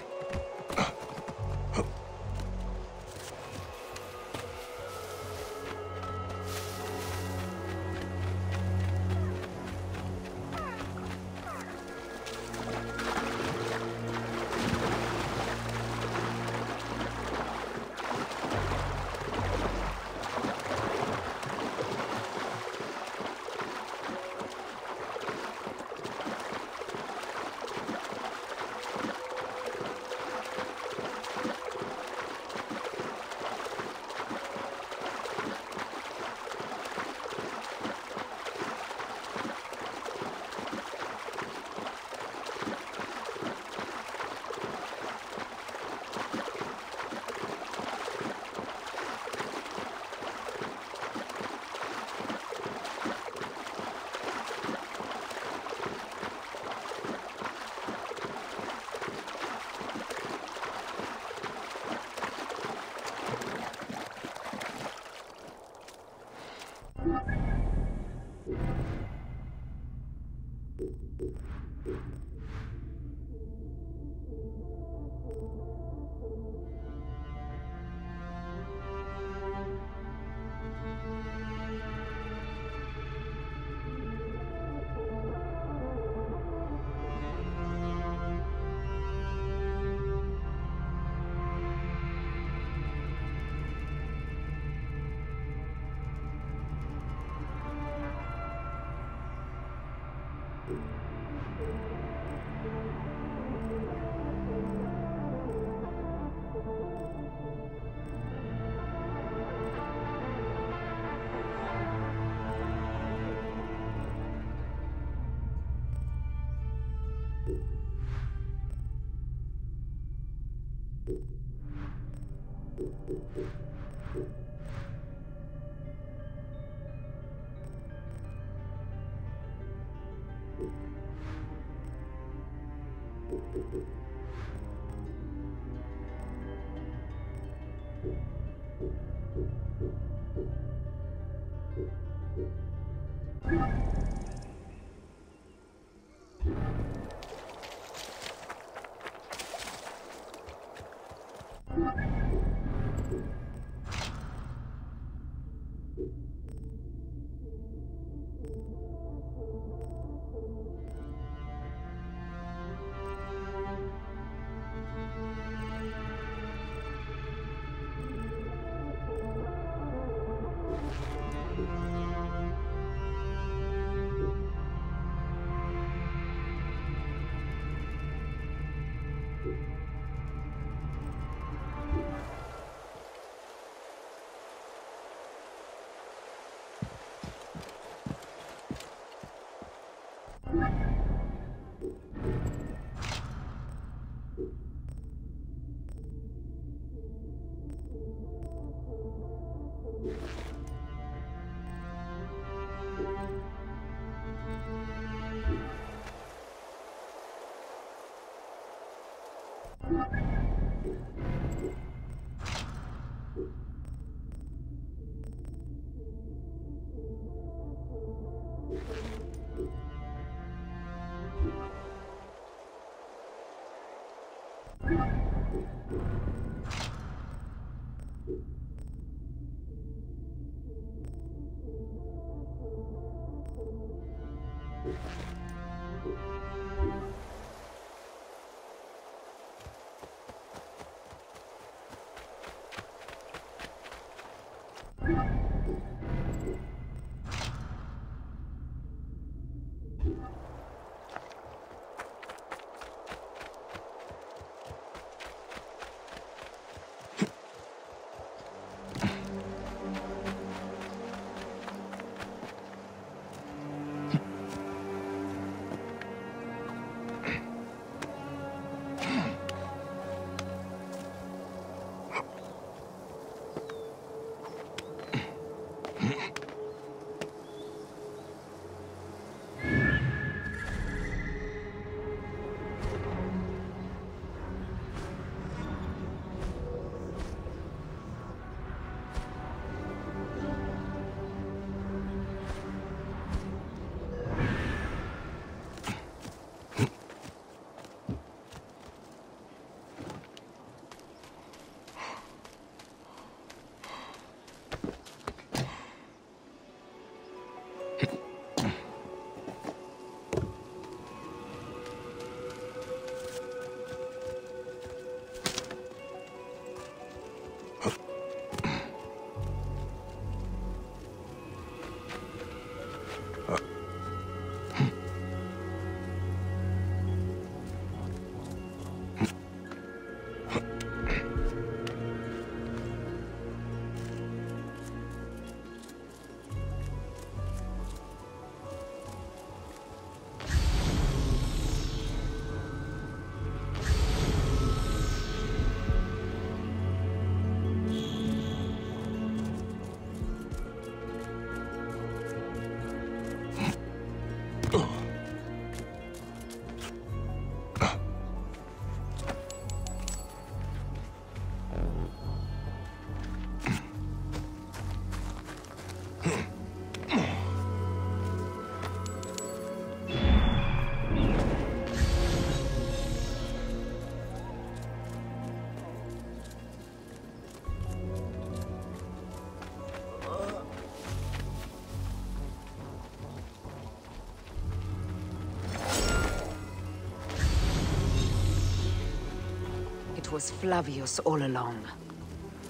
It was Flavius all along.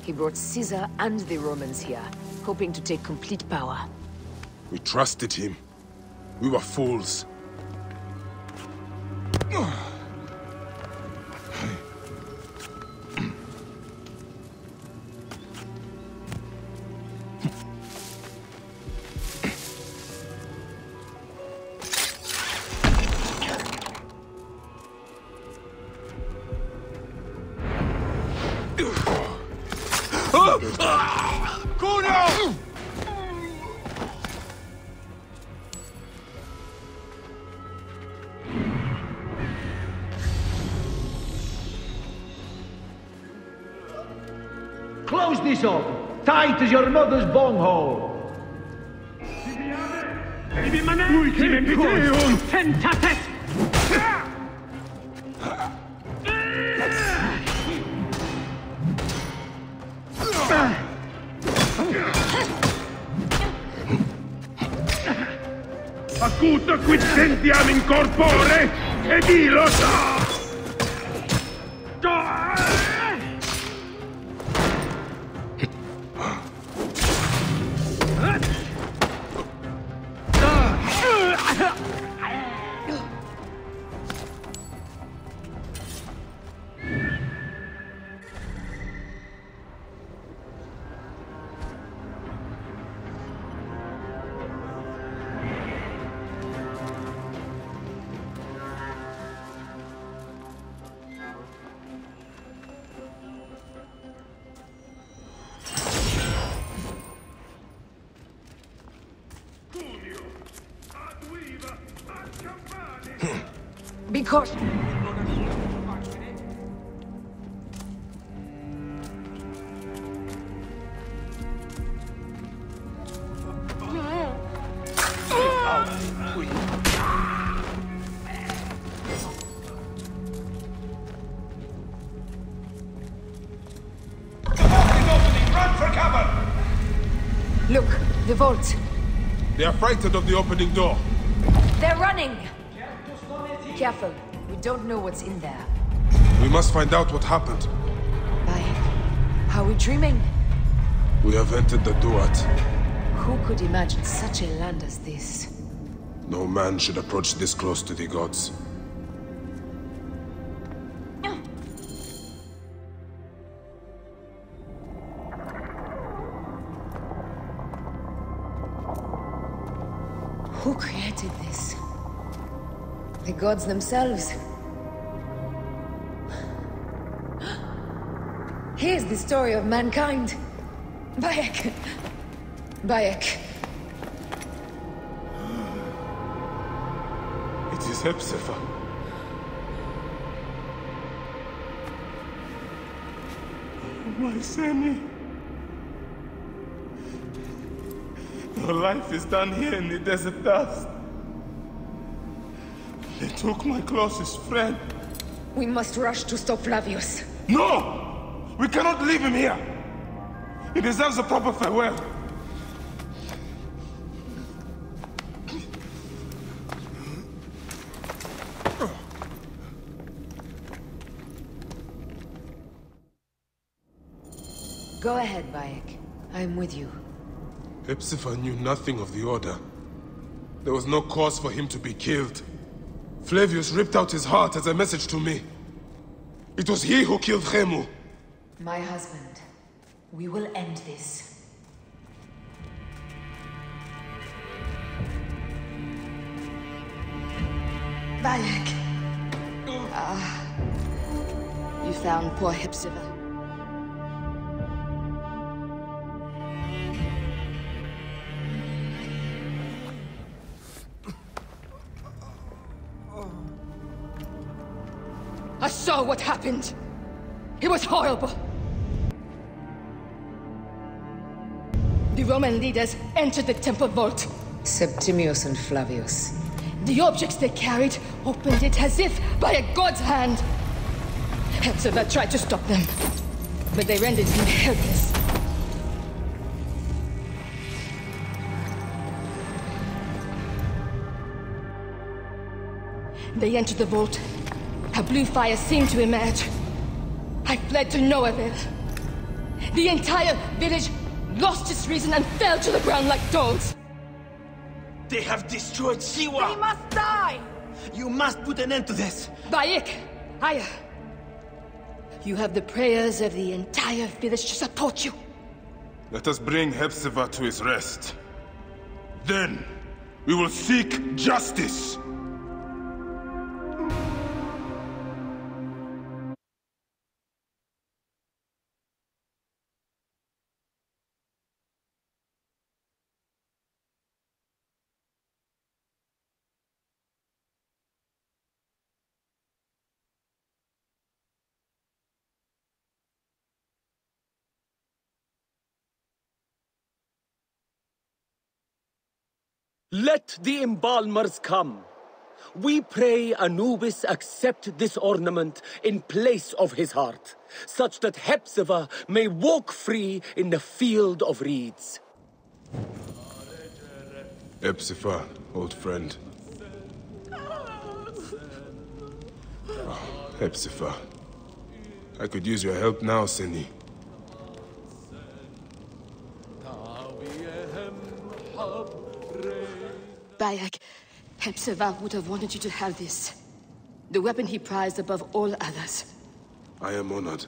He brought Caesar and the Romans here, hoping to take complete power. We trusted him. We were fools. Close this up! Tight as your mother's bunghole! Ultimate Tentatet! Acuta quid sentiam in corpore, ed illo sa! Be cautious. Run for cover! Look, the vault. They are frightened of the opening door. They're running! Careful. We don't know what's in there. We must find out what happened. Are we dreaming? We have entered the Duat. Who could imagine such a land as this? No man should approach this close to the gods. Who created this? The gods themselves. Here's the story of mankind. Bayek. Bayek. It is Hepzibah. My Sammy. Your life is done here in the desert dust. They took my closest friend. We must rush to stop Flavius. No! We cannot leave him here! He deserves a proper farewell. Go ahead, Bayek. I'm with you. Hepzibah knew nothing of the Order. There was no cause for him to be killed. Flavius ripped out his heart as a message to me. It was he who killed Khemu. My husband. We will end this. Bayek. You found poor Hepzibah. I saw what happened. It was horrible. The Roman leaders entered the temple vault. Septimius and Flavius. The objects they carried opened it as if by a god's hand. Hepzibah tried to stop them, but they rendered him helpless. They entered the vault. A blue fire seemed to emerge. I fled to no avail. The entire village lost its reason and fell to the ground like dogs. They have destroyed Siwa! They must die! You must put an end to this! Bayek! Aya! You have the prayers of the entire village to support you. Let us bring Hepzibah to his rest. Then, we will seek justice! Let the embalmers come. We pray Anubis accept this ornament in place of his heart, such that Hepzibah may walk free in the field of reeds. Hepzibah, old friend. Oh, Hepzibah. I could use your help now, Seni. Bayek, Hepzibah would have wanted you to have this. The weapon he prized above all others. I am honored.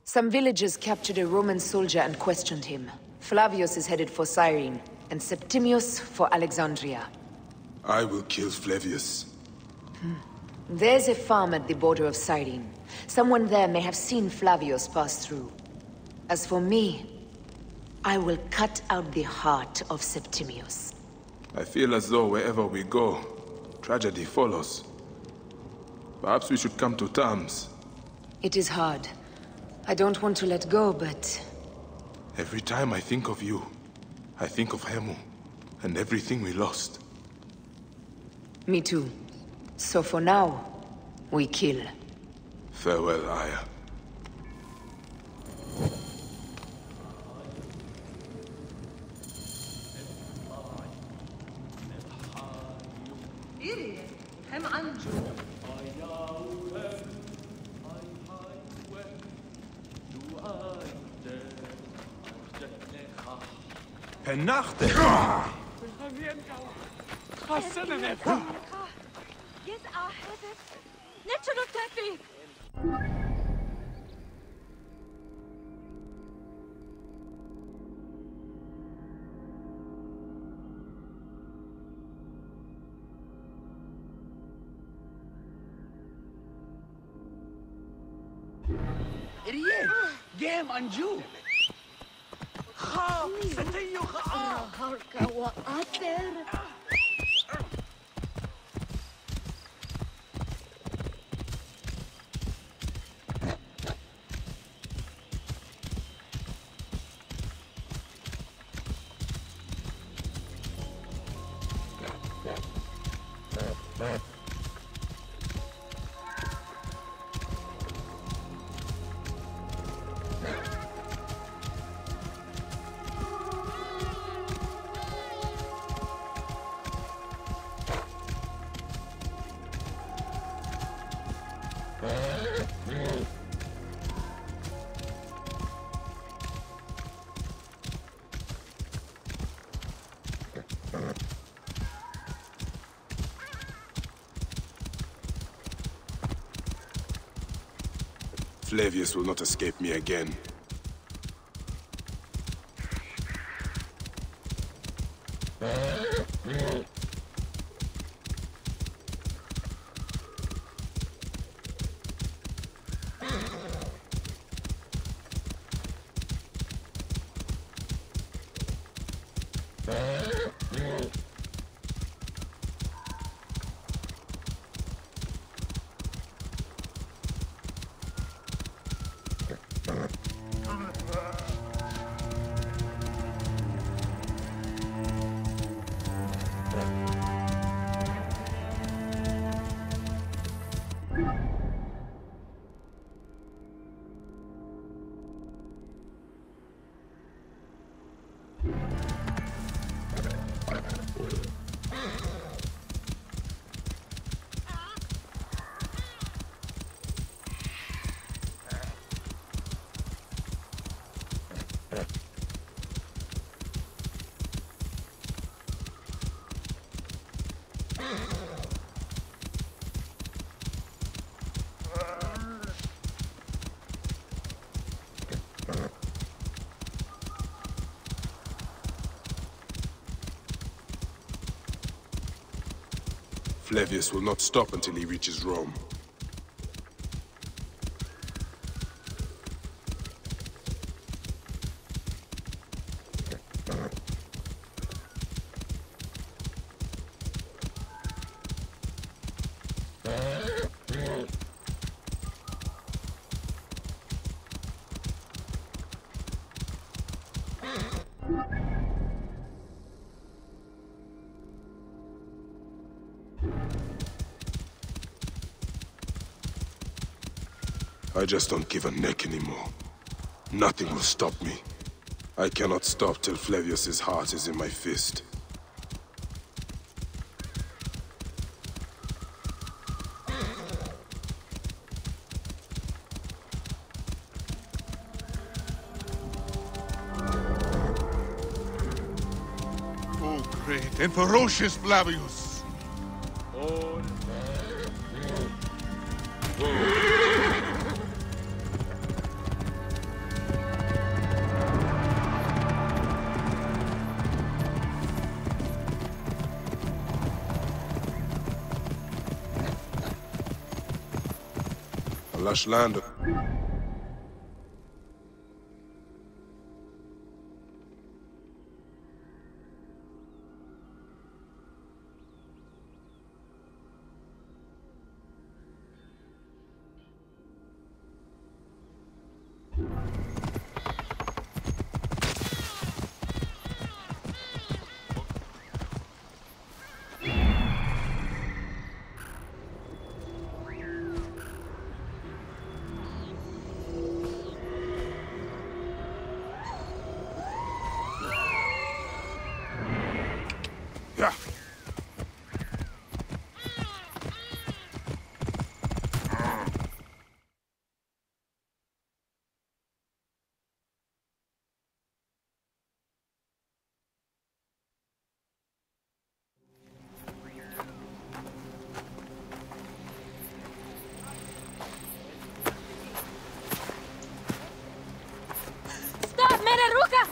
Some villagers captured a Roman soldier and questioned him. Flavius is headed for Cyrene, and Septimius for Alexandria. I will kill Flavius. There's a farm at the border of Cyrene. Someone there may have seen Flavius pass through. As for me, I will cut out the heart of Septimius. I feel as though wherever we go, tragedy follows. Perhaps we should come to terms. It is hard. I don't want to let go, but... Every time I think of you, I think of Hemu, and everything we lost. Me too. So for now, we kill. Farewell, Aya. Penachte! Irie! Game Anju! Ha! Satayo ka! Harka wa ater! Flavius will not escape me again. Flavius will not stop until he reaches Rome. I just don't give a neck anymore. Nothing will stop me. I cannot stop till Flavius's heart is in my fist. Oh, great and ferocious Flavius! A lush land.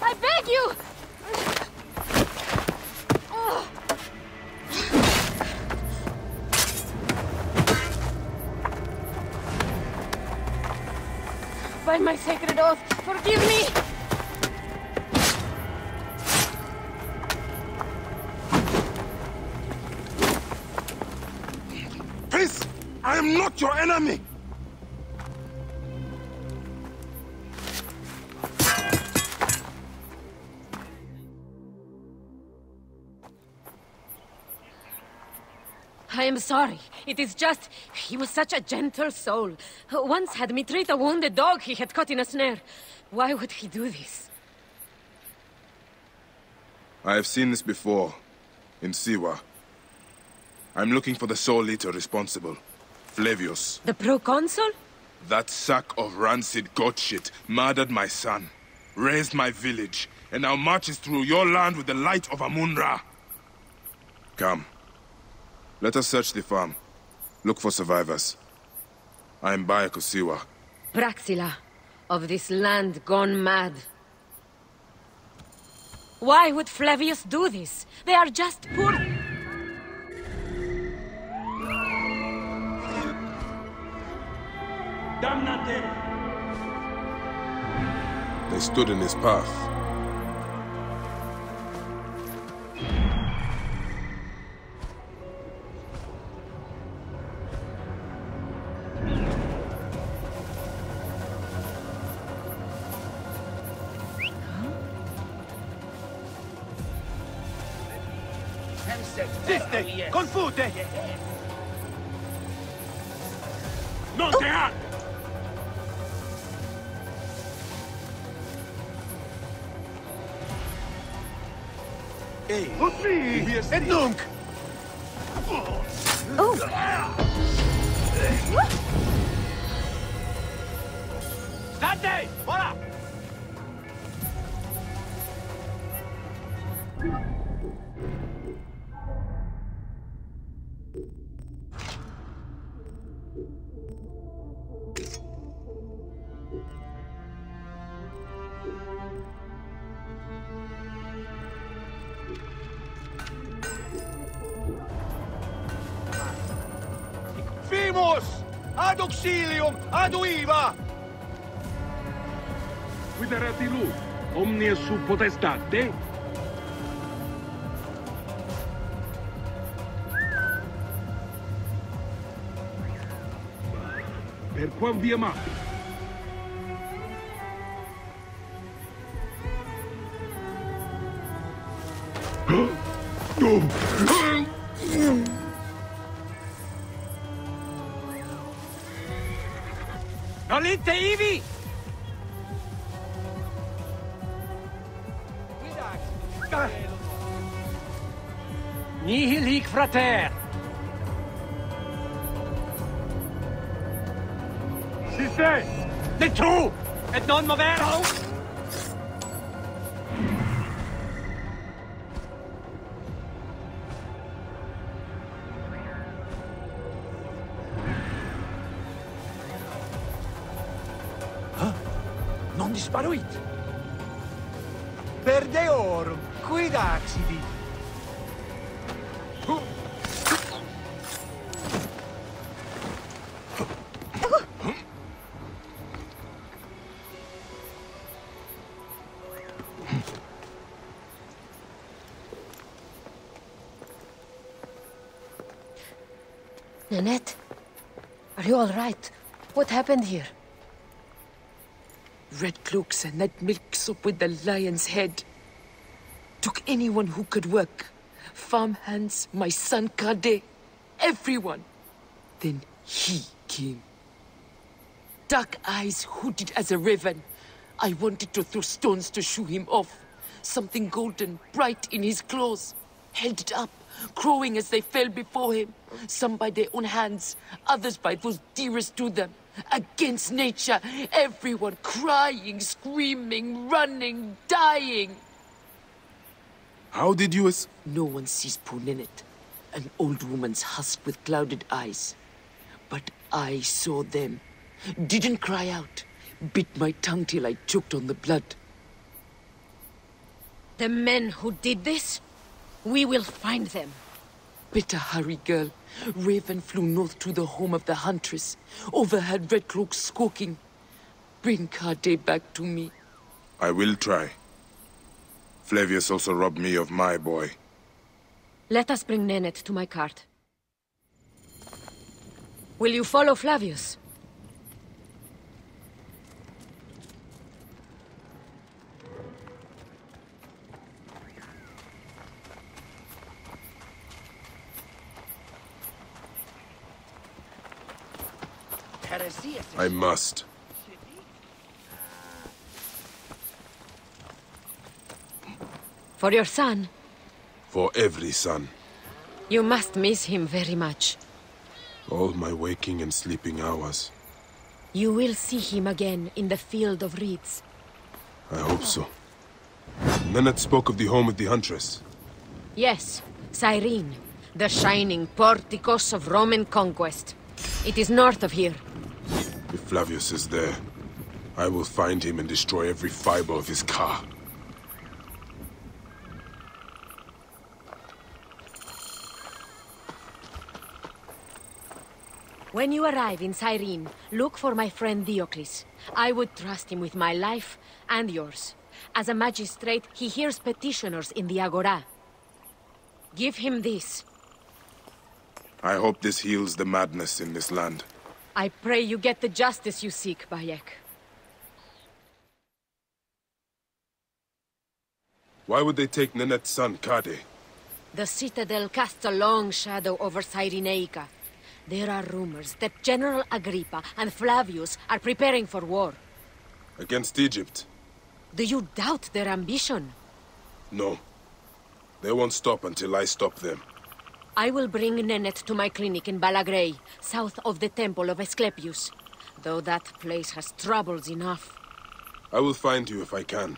I beg you! By my sacred oath, forgive me! Peace! I am not your enemy! I am sorry. It is just... he was such a gentle soul. Once had me treat a wounded dog he had caught in a snare. Why would he do this? I have seen this before. In Siwa. I'm looking for the soul eater responsible. Flavius. The proconsul? That sack of rancid goat shit murdered my son, raised my village, and now marches through your land with the light of Amun-Ra. Come. Let us search the farm. Look for survivors. I am Bayek of Siwa. Praxila, of this land gone mad. Why would Flavius do this? They are just poor... Damnate! They stood in his path. Ziste! Confute! Non te ha! Ehi! E dunque! State! Ora! Primus! Ad auxilium! Ad uiva! Quiterati lui, omnia su potestate? Per quam via mappi? Nolite ivi! Nihil hic frater! Si sei! De tu! Et non movero! Non disparuit! Per deorum, quid accivi? Nanette, are you all right? What happened here? Red cloaks and that milk soup with the lion's head. Took anyone who could work. Farmhands, my son Kade, everyone. Then he came. Dark eyes hooded as a raven. I wanted to throw stones to shoo him off. Something golden, bright in his claws. Held it up, crowing as they fell before him. Some by their own hands, others by those dearest to them. Against nature, everyone crying, screaming, running, dying. How did you No one sees poor Ninette, an old woman's husk with clouded eyes. But I saw them. Didn't cry out. Bit my tongue till I choked on the blood. The men who did this? We will find them. Better hurry, girl. Raven flew north to the home of the huntress. Overheard Red Cloak squawking. Bring Kade back to me. I will try. Flavius also robbed me of my boy. Let us bring Nennet to my cart. Will you follow Flavius? I must. For your son? For every son. You must miss him very much. All my waking and sleeping hours. You will see him again in the field of reeds. I hope so. Nennet spoke of the home of the huntress. Yes, Cyrene, the shining porticos of Roman conquest. It is north of here. If Flavius is there, I will find him and destroy every fiber of his car. When you arrive in Cyrene, look for my friend Diocles. I would trust him with my life and yours. As a magistrate, he hears petitioners in the Agora. Give him this. I hope this heals the madness in this land. I pray you get the justice you seek, Bayek. Why would they take Nenet's son, Kade? The citadel casts a long shadow over Cyrenaica. There are rumors that General Agrippa and Flavius are preparing for war. Against Egypt? Do you doubt their ambition? No. They won't stop until I stop them. I will bring Nennet to my clinic in Balagrey, south of the Temple of Asclepius. Though that place has troubles enough. I will find you if I can.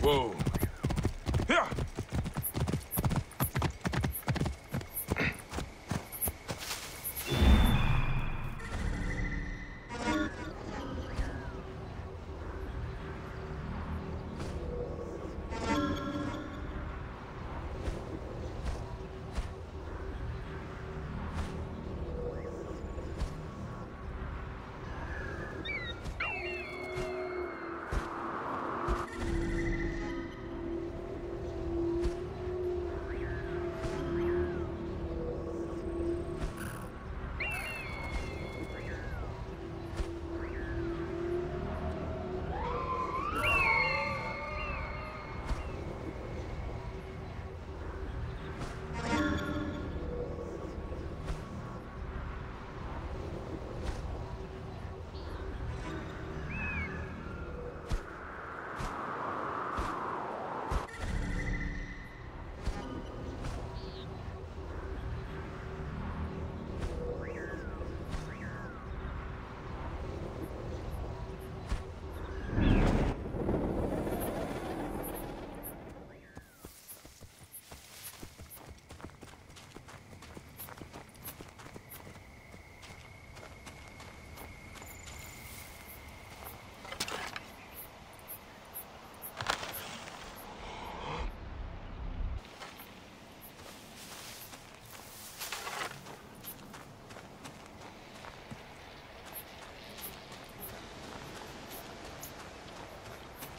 Whoa. Here.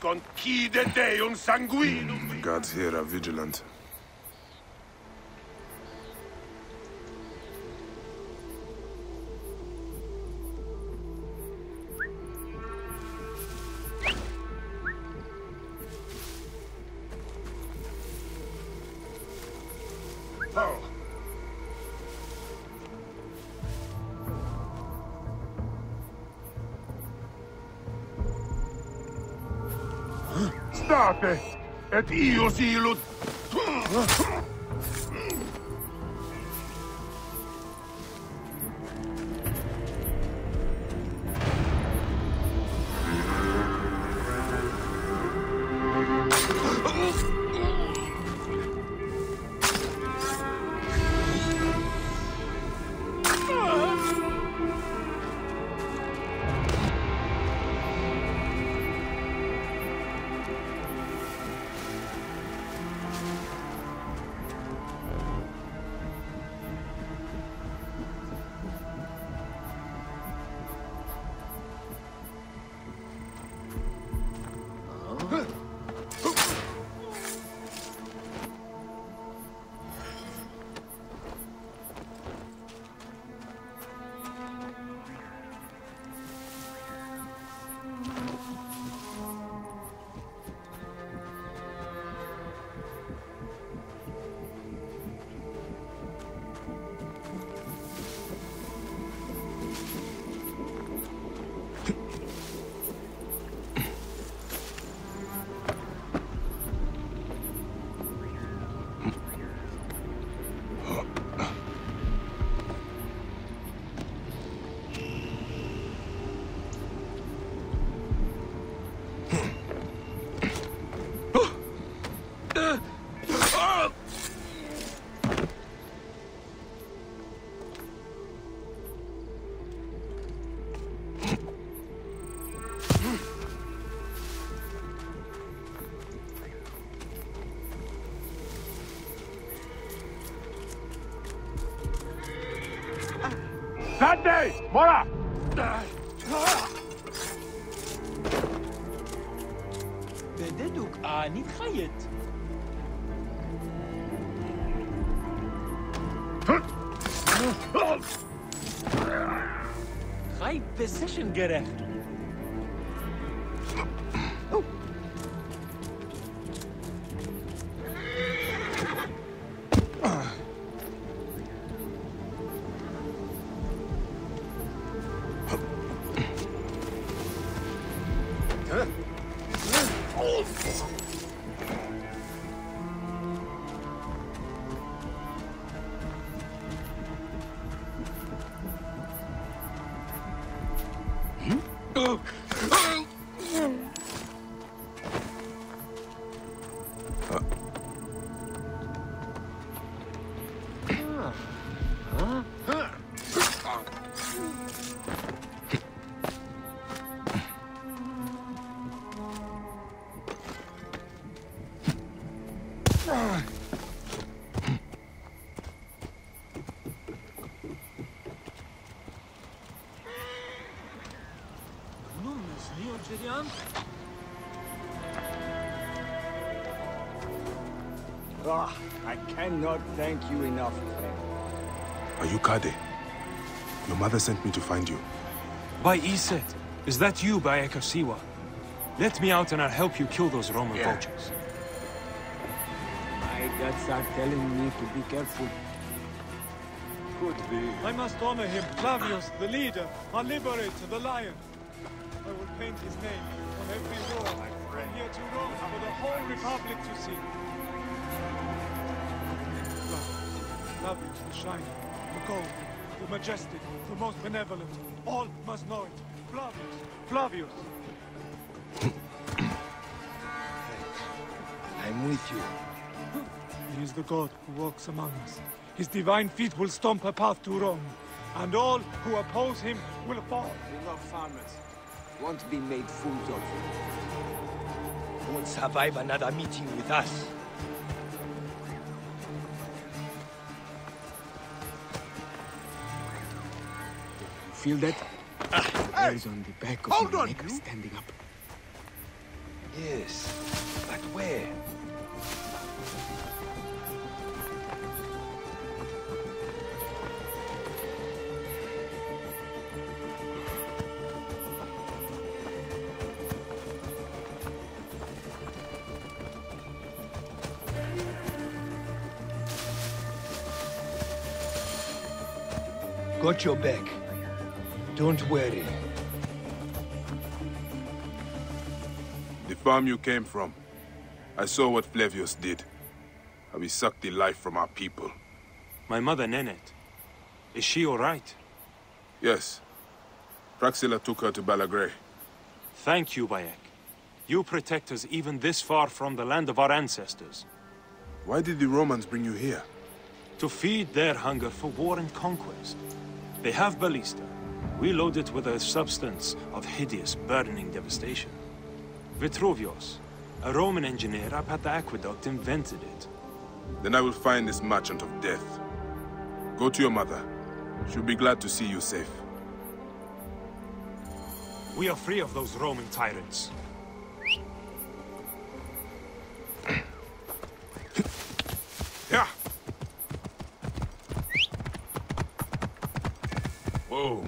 Concide Deum sanguinum! The gods here are vigilant. State, et io silut. Sante! Mora! بددك آني خيط خيط بسيشن gerecht. I cannot thank you enough, friend. Are you Kade? Your mother sent me to find you. By Iset, is that you, Bayek Siwa? Let me out and I'll help you kill those Roman vultures. My guts are telling me to be careful. Could be. I must honor him. Flavius, the leader, our liberator, the lion. I will paint his name on every wall from here to Rome for the whole Republic to see. Flavius, the shining, the golden, the majestic, the most benevolent. All must know it. Flavius, Flavius. I'm with you. He is the god who walks among us. His divine feet will stomp a path to Rome, and all who oppose him will fall. King of farmers won't be made fools of. Won't survive another meeting with us. Feel that? Hairs on the back of your neck standing up. Yes, but where? Got your back. Don't worry. The farm you came from. I saw what Flavius did. How he sucked the life from our people. My mother, Nenet. Is she all right? Yes. Praxilla took her to Balagray. Thank you, Bayek. You protect us even this far from the land of our ancestors. Why did the Romans bring you here? To feed their hunger for war and conquest. They have ballista. We load it with a substance of hideous, burning devastation. Vitruvius, a Roman engineer up at the aqueduct, invented it. Then I will find this merchant of death. Go to your mother. She'll be glad to see you safe. We are free of those Roman tyrants. Yeah. Whoa.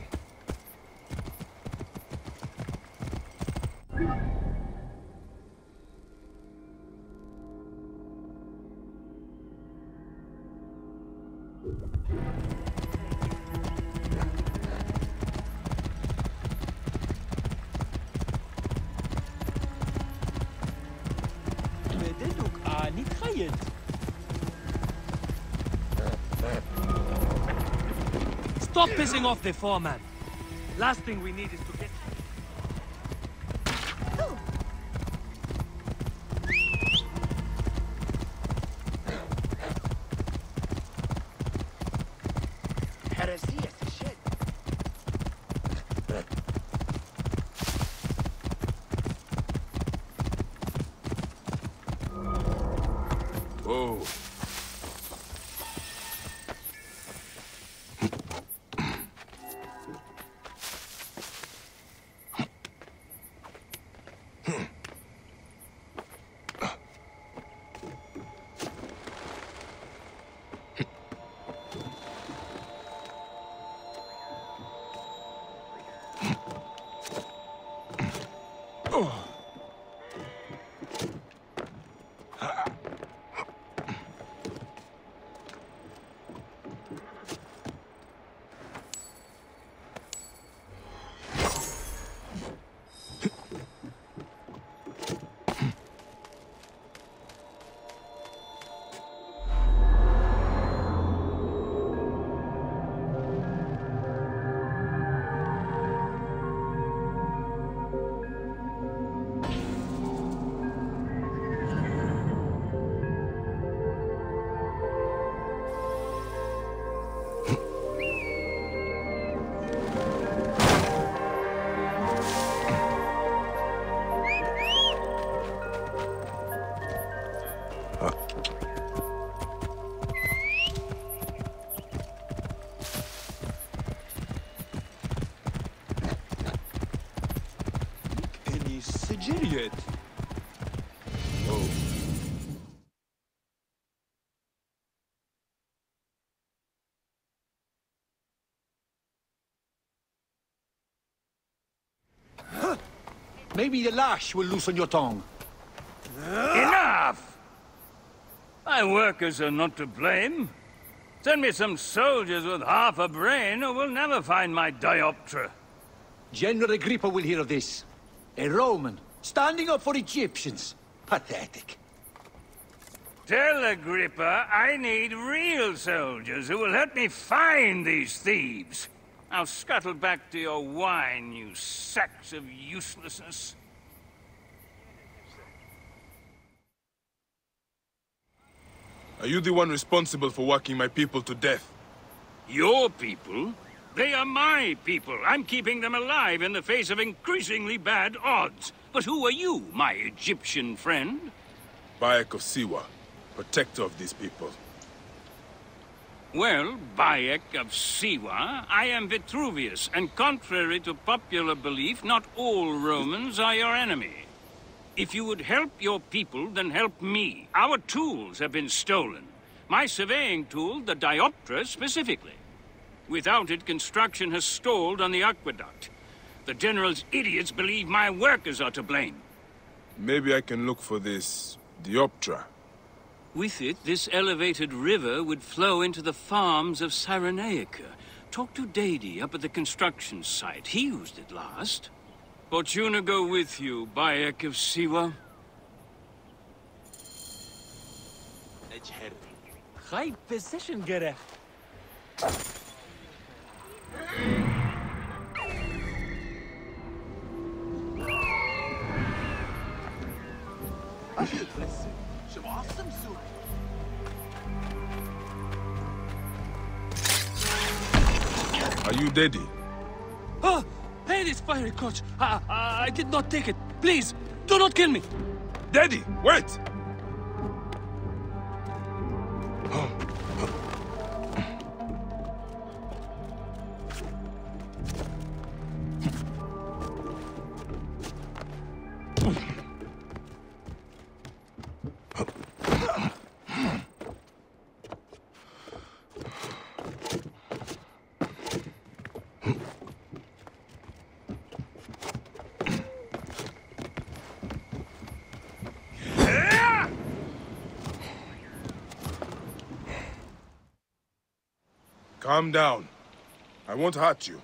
Stop pissing off the foreman. Last thing we need is to get... Heresy at the shed. Whoa. idiot! Oh. Maybe the lash will loosen your tongue. Enough! My workers are not to blame. Send me some soldiers with half a brain, or we'll never find my dioptra. General Agrippa will hear of this. A Roman, standing up for Egyptians. Pathetic. Tell Agrippa I need real soldiers who will help me find these thieves. Now scuttle back to your wine, you sacks of uselessness. Are you the one responsible for working my people to death? Your people? They are my people. I'm keeping them alive in the face of increasingly bad odds. But who are you, my Egyptian friend? Bayek of Siwa, protector of these people. Well, Bayek of Siwa, I am Vitruvius, and contrary to popular belief, not all Romans are your enemy. If you would help your people, then help me. Our tools have been stolen. My surveying tool, the dioptra, specifically. Without it, construction has stalled on the aqueduct. The General's idiots believe my workers are to blame. Maybe I can look for this dioptra. With it, this elevated river would flow into the farms of Cyrenaica. Talk to Dadi up at the construction site. He used it last. Fortuna go with you, Bayek of Siwa. High position gereft. Are you Dadi? Oh! Pay this fiery coach! I did not take it! Please, do not kill me! Dadi, wait! Calm down. I won't hurt you.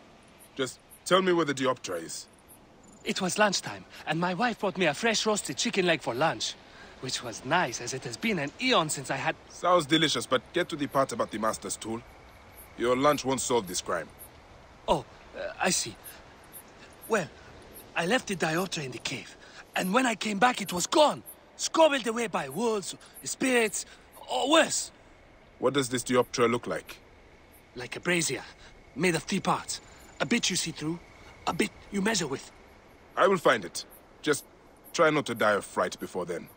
Just tell me where the dioptra is. It was lunchtime, and my wife brought me a fresh roasted chicken leg for lunch. Which was nice, as it has been an eon since I had... Sounds delicious, but get to the part about the Master's tool. Your lunch won't solve this crime. Oh, I see. Well, I left the dioptra in the cave, and when I came back it was gone. Scobbled away by wolves, spirits, or worse. What does this dioptra look like? Like a brazier, made of 3 parts. A bit you see through, a bit you measure with. I will find it. Just try not to die of fright before then.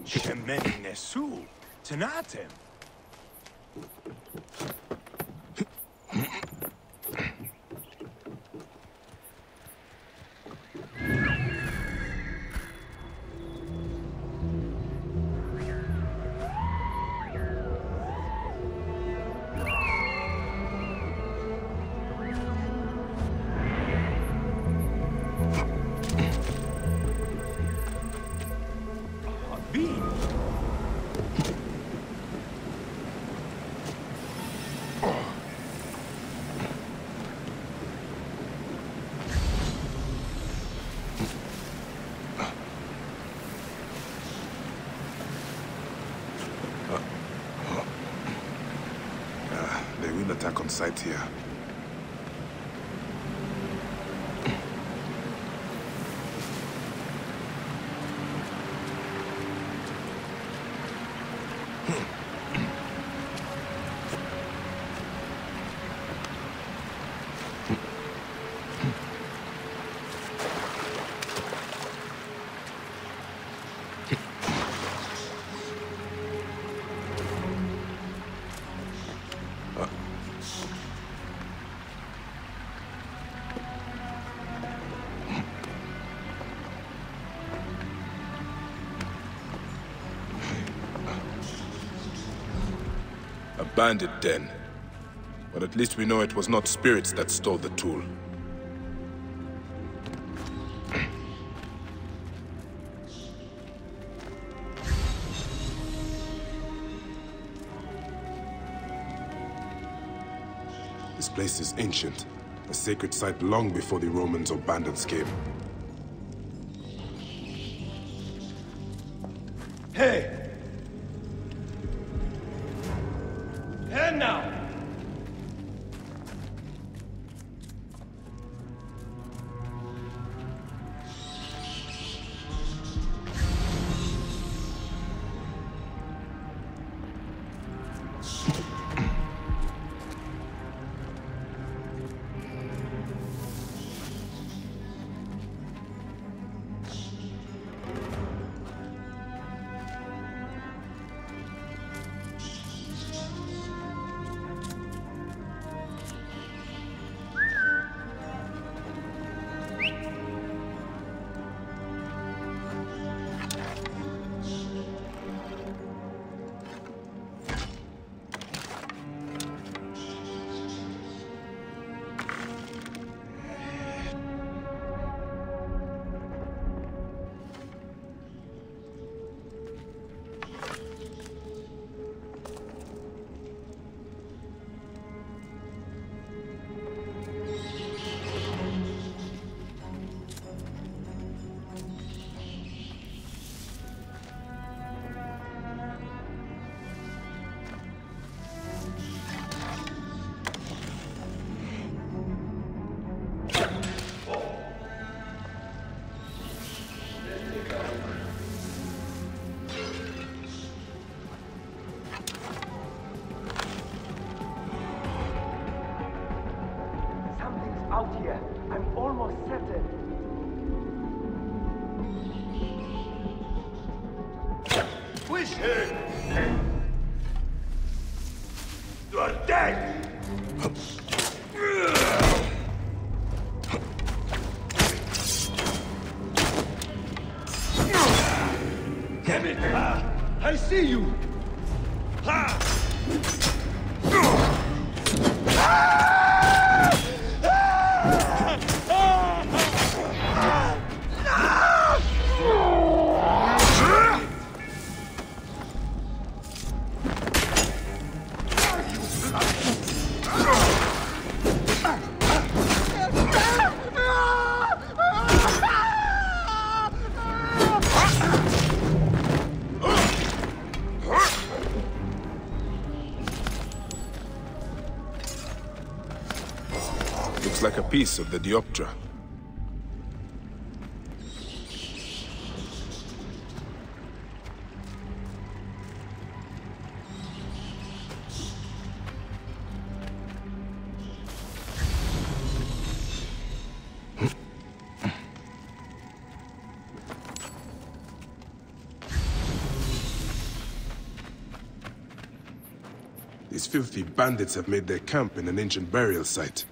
Shemeni Nesul, Tanatem. They will attack on sight here. bandit den. But at least we know it was not spirits that stole the tool. This place is ancient. A sacred site long before the Romans or bandits came. Hey! And now! Out here. I'm almost certain. Push her! You are dead! Damn it! I see you! Ha! Looks like a piece of the Dioptra. These filthy bandits have made their camp in an ancient burial site.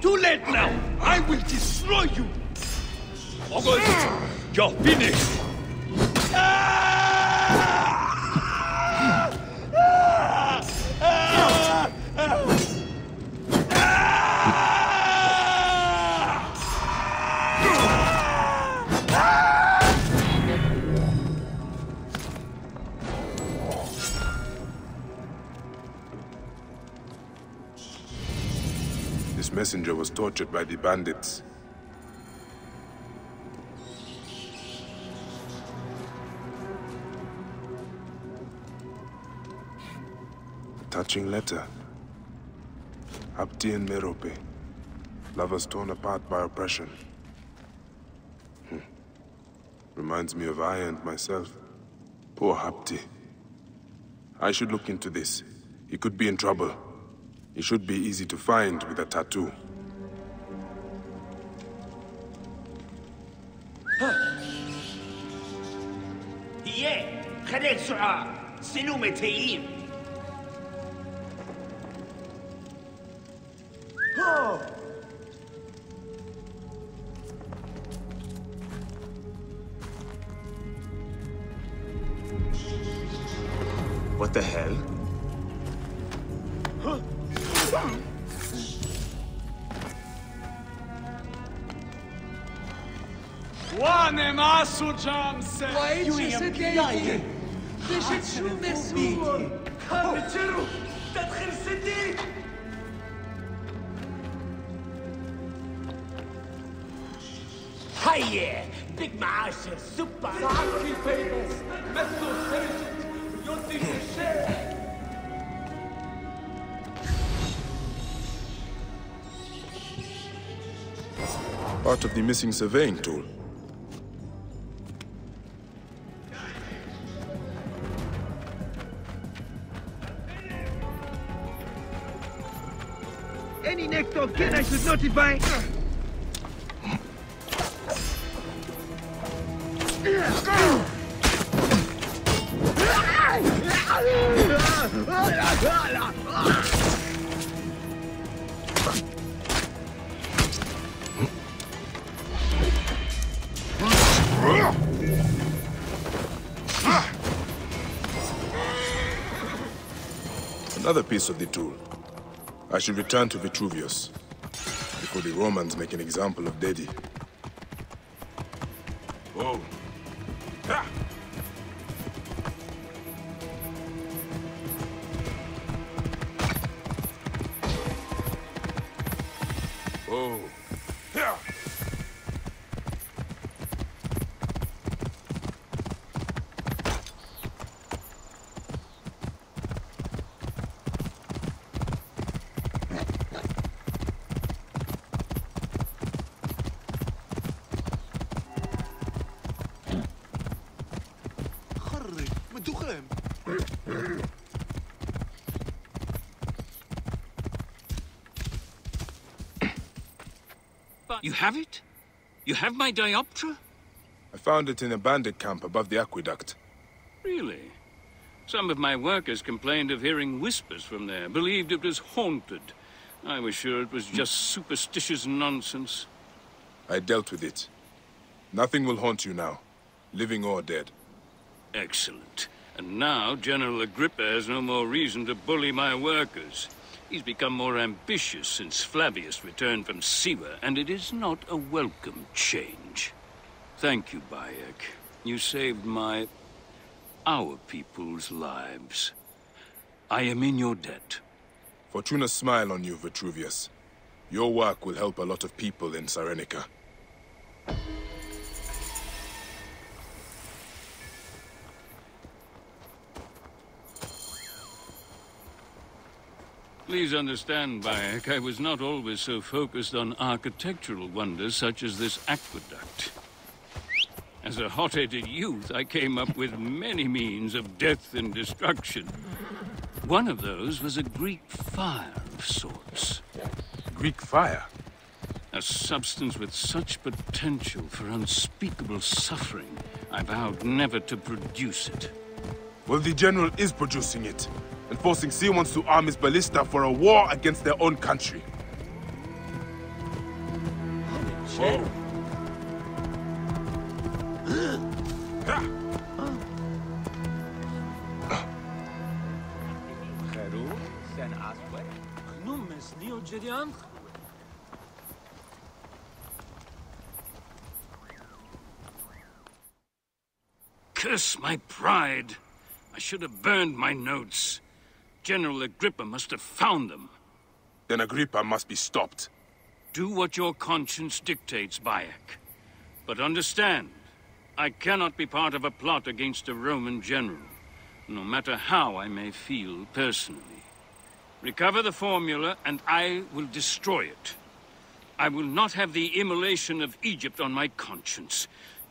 Too late now! I will destroy you! August, you're finished! This messenger was tortured by the bandits. A touching letter. Abdi and Merope. Lovers torn apart by oppression. Reminds me of I and myself. Poor Abdi. I should look into this. He could be in trouble. He should be easy to find with a tattoo. خليك سرعة سلومة تيين What the hell? One masu jamse. Pojďte se dejte. Běžet šume svůj. Kamečeru, tadkhil sidi. Haye, big معاشر سوبر. ساعتي فيبس. مثل سرجت. يدي الشيء. Part of the missing surveying tool. Any next of kin I should notify. Another piece of the tool. I should return to Vitruvius before the Romans make an example of Dedi. Whoa. Ah. Oh. You have it? You have my dioptra? I found it in a bandit camp above the aqueduct. Really? Some of my workers complained of hearing whispers from there, believed it was haunted. I was sure it was just superstitious nonsense. I dealt with it. Nothing will haunt you now, living or dead. Excellent. And now General Agrippa has no more reason to bully my workers. He's become more ambitious since Flavius returned from Siwa, and it is not a welcome change. Thank you, Bayek. You saved our people's lives. I am in your debt. Fortuna smile on you, Vitruvius. Your work will help a lot of people in Cyrenica. Please understand, Bayek, I was not always so focused on architectural wonders such as this aqueduct. As a hot-headed youth, I came up with many means of death and destruction. One of those was a Greek fire of sorts. Greek fire? A substance with such potential for unspeakable suffering, I vowed never to produce it. Well, the General is producing it, and forcing Siwans to arm his ballista for a war against their own country. Whoa. Curse my pride. I should have burned my notes. General Agrippa must have found them. Then Agrippa must be stopped. Do what your conscience dictates, Bayek. But understand, I cannot be part of a plot against a Roman general, no matter how I may feel personally. Recover the formula, and I will destroy it. I will not have the immolation of Egypt on my conscience.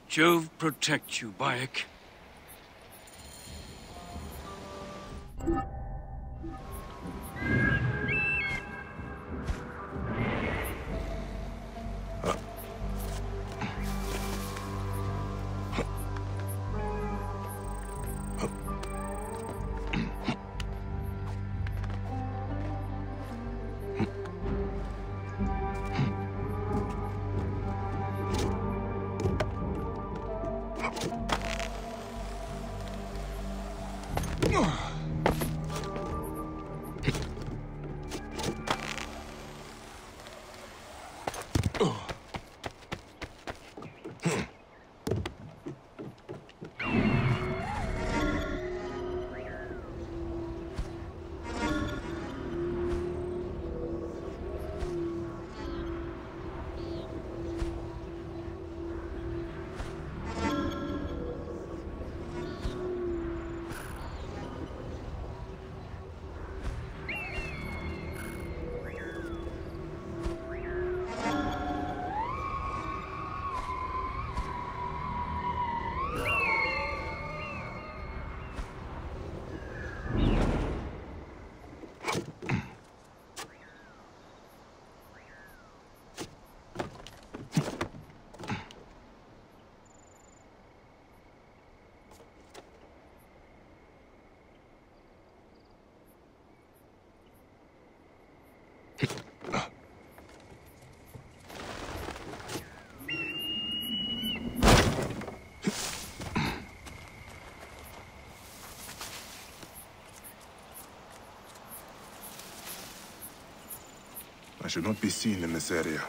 Jove protect you, Bayek. I should not be seen in this area.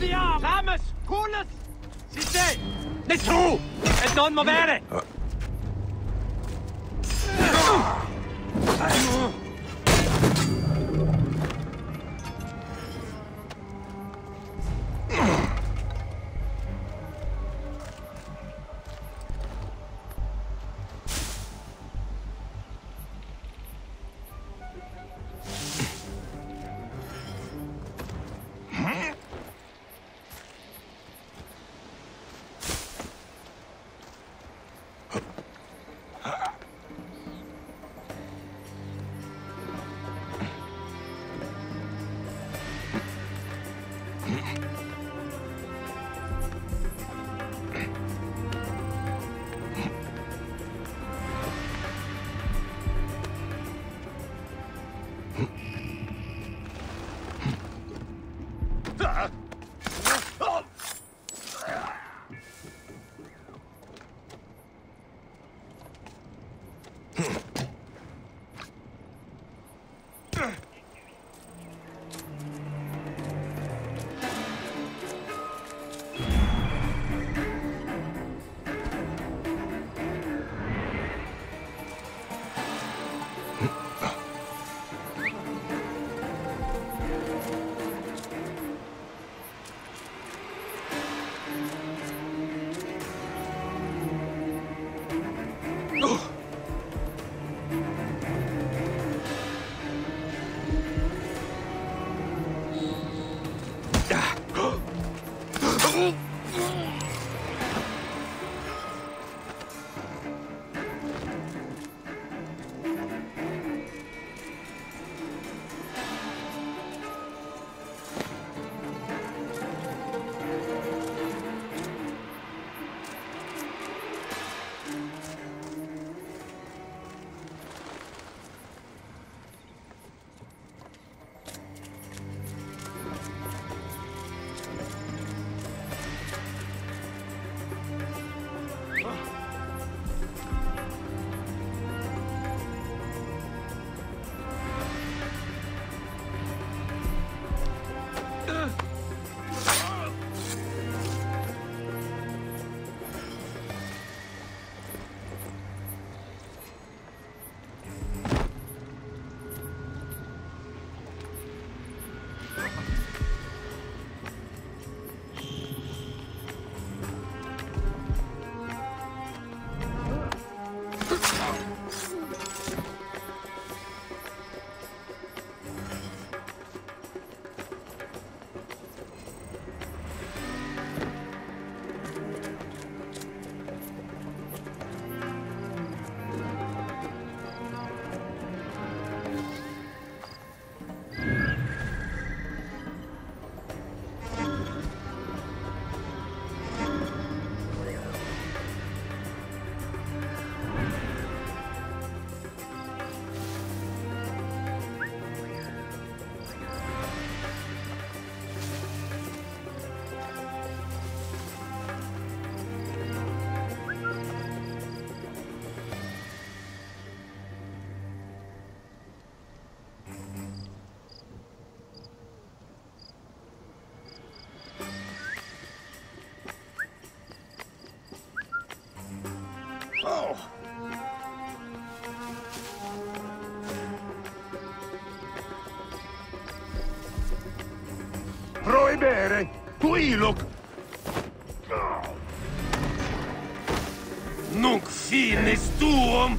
Ramus! Coolus! Sitte! Nessuno! E non muovere! Proibere! Tuilok! Nunc finis tuum!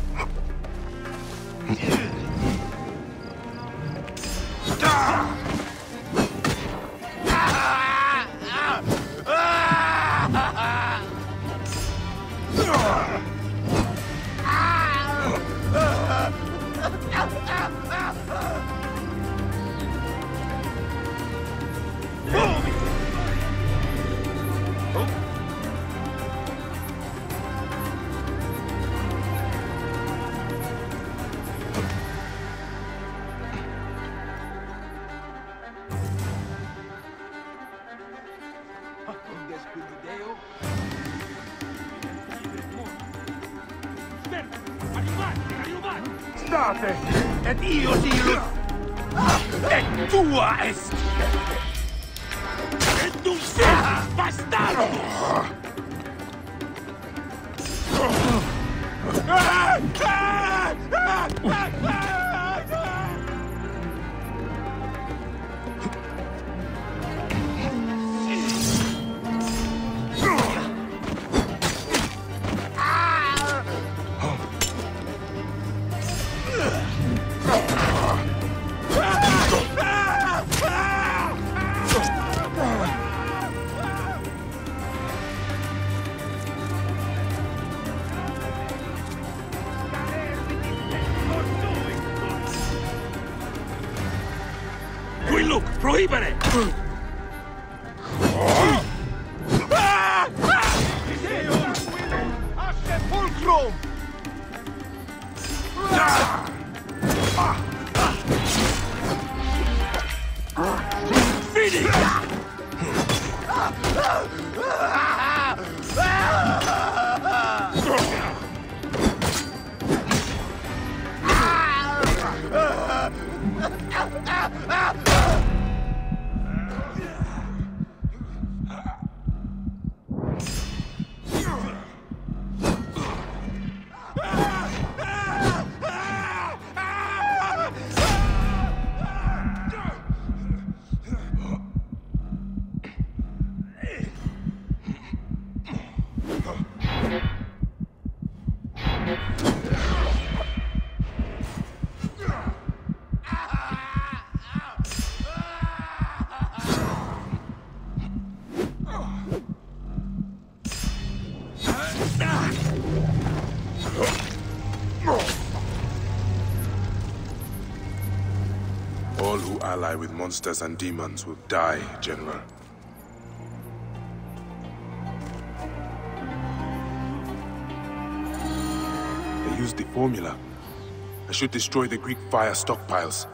State! Et io silus! Et tua est! Tu sei bastardo! Qui, Luke, proibere! A sepulcrum! Fini! All who ally with monsters and demons will die, General. They used the formula. I should destroy the Greek fire stockpiles.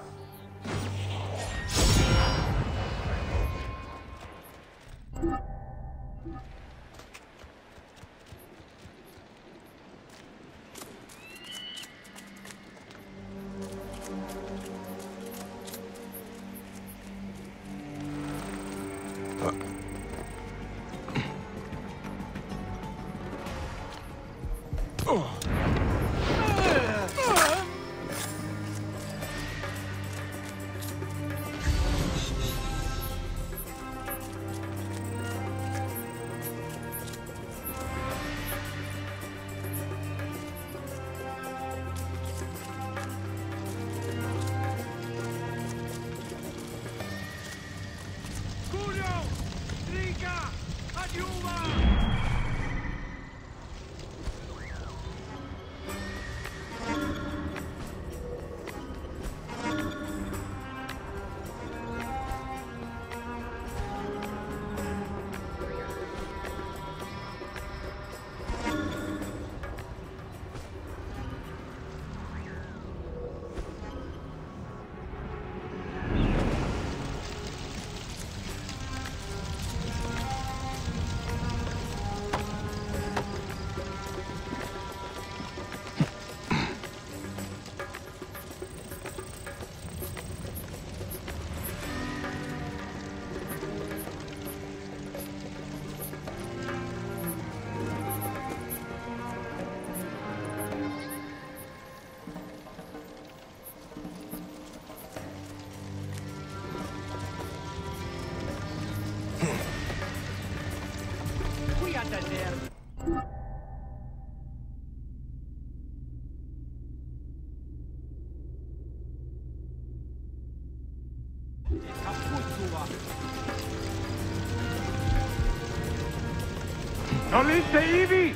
Nolite ivi!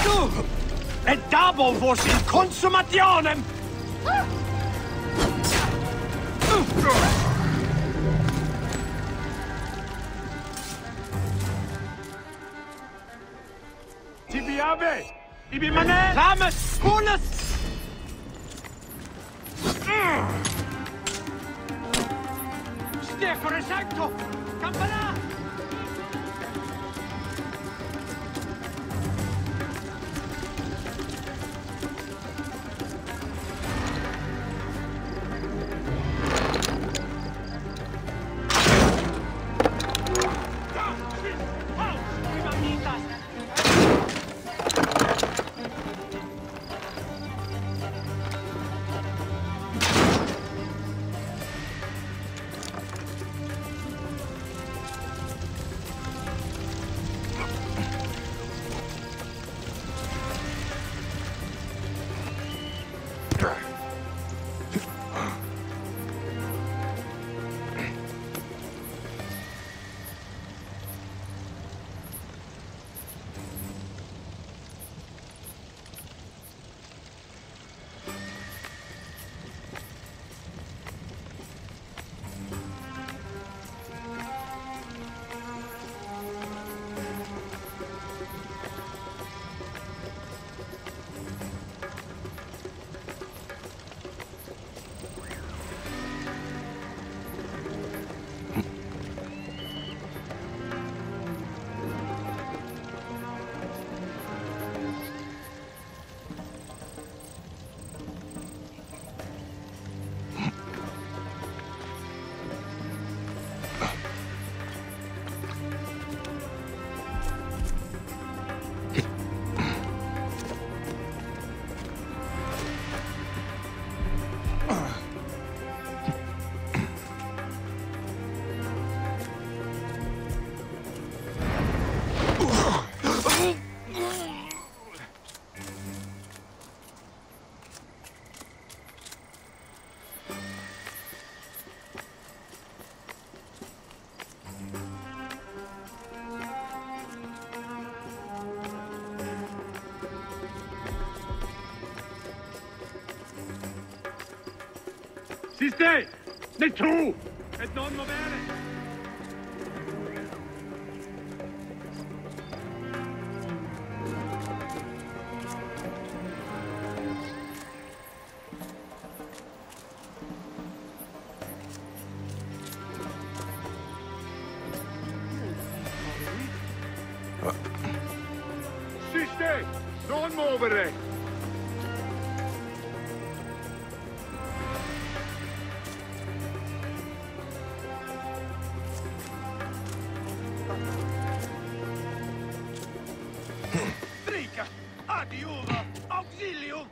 Tu! E dabo vos in consumationem! Tibi ave! Ibi manet! Lames! Kulas! Stecore sancto! Campana! Si stai! Nel tu! E non muovere! Si stai! Non muovere! Trica! Adiuva! Auxilio!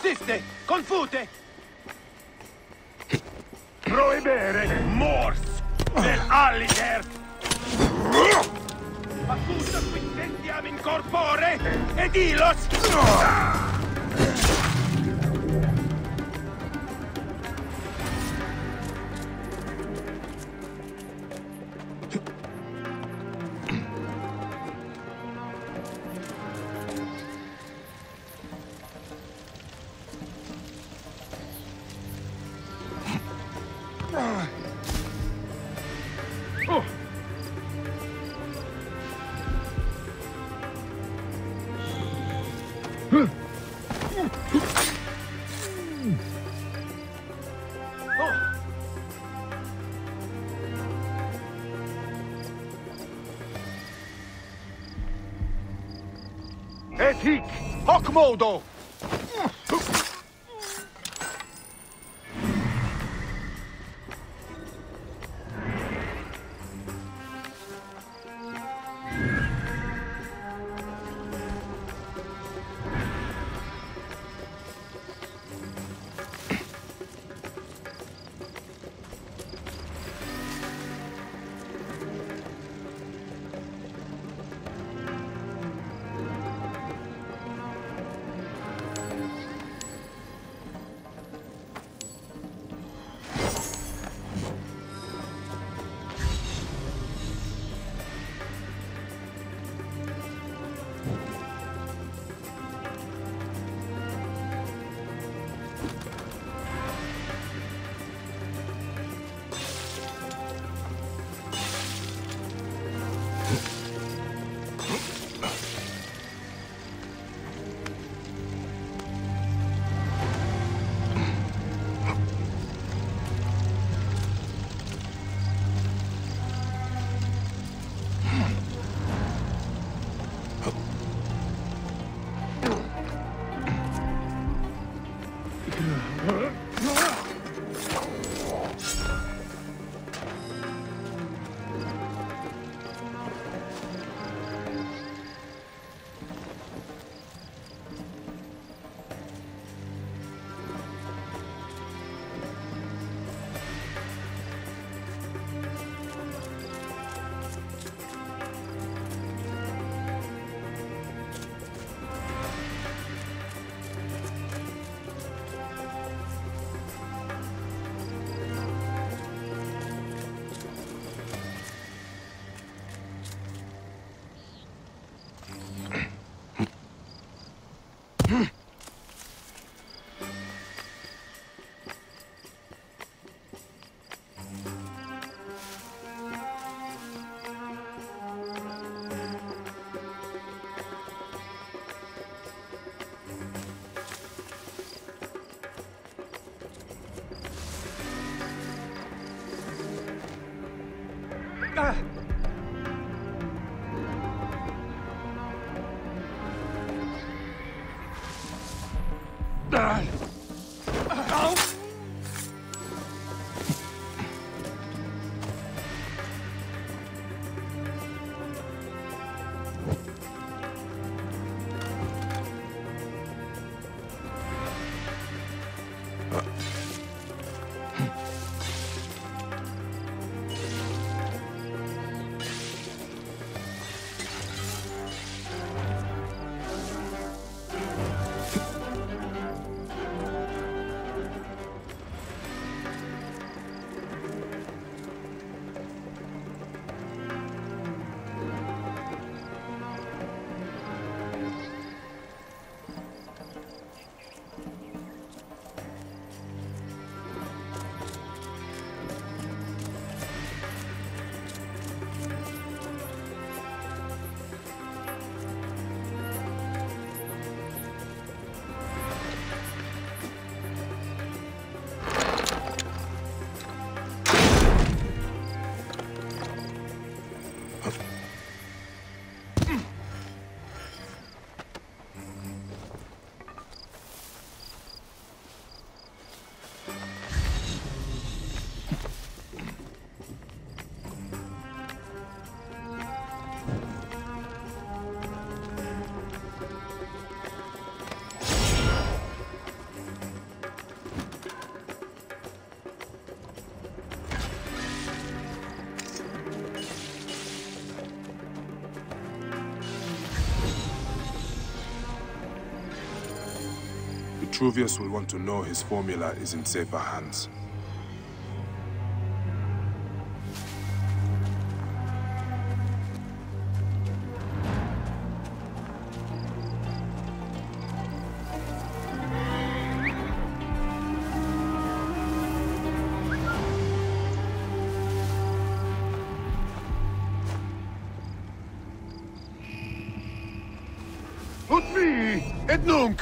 Siste! Confute! Proibere! Mors! Del Alliger! Accusa qui sentiam in corpore! Ed ilos! Et hic! Hoc modo! Vitruvius will want to know his formula is in safer hands. Ut mi! Et nunc!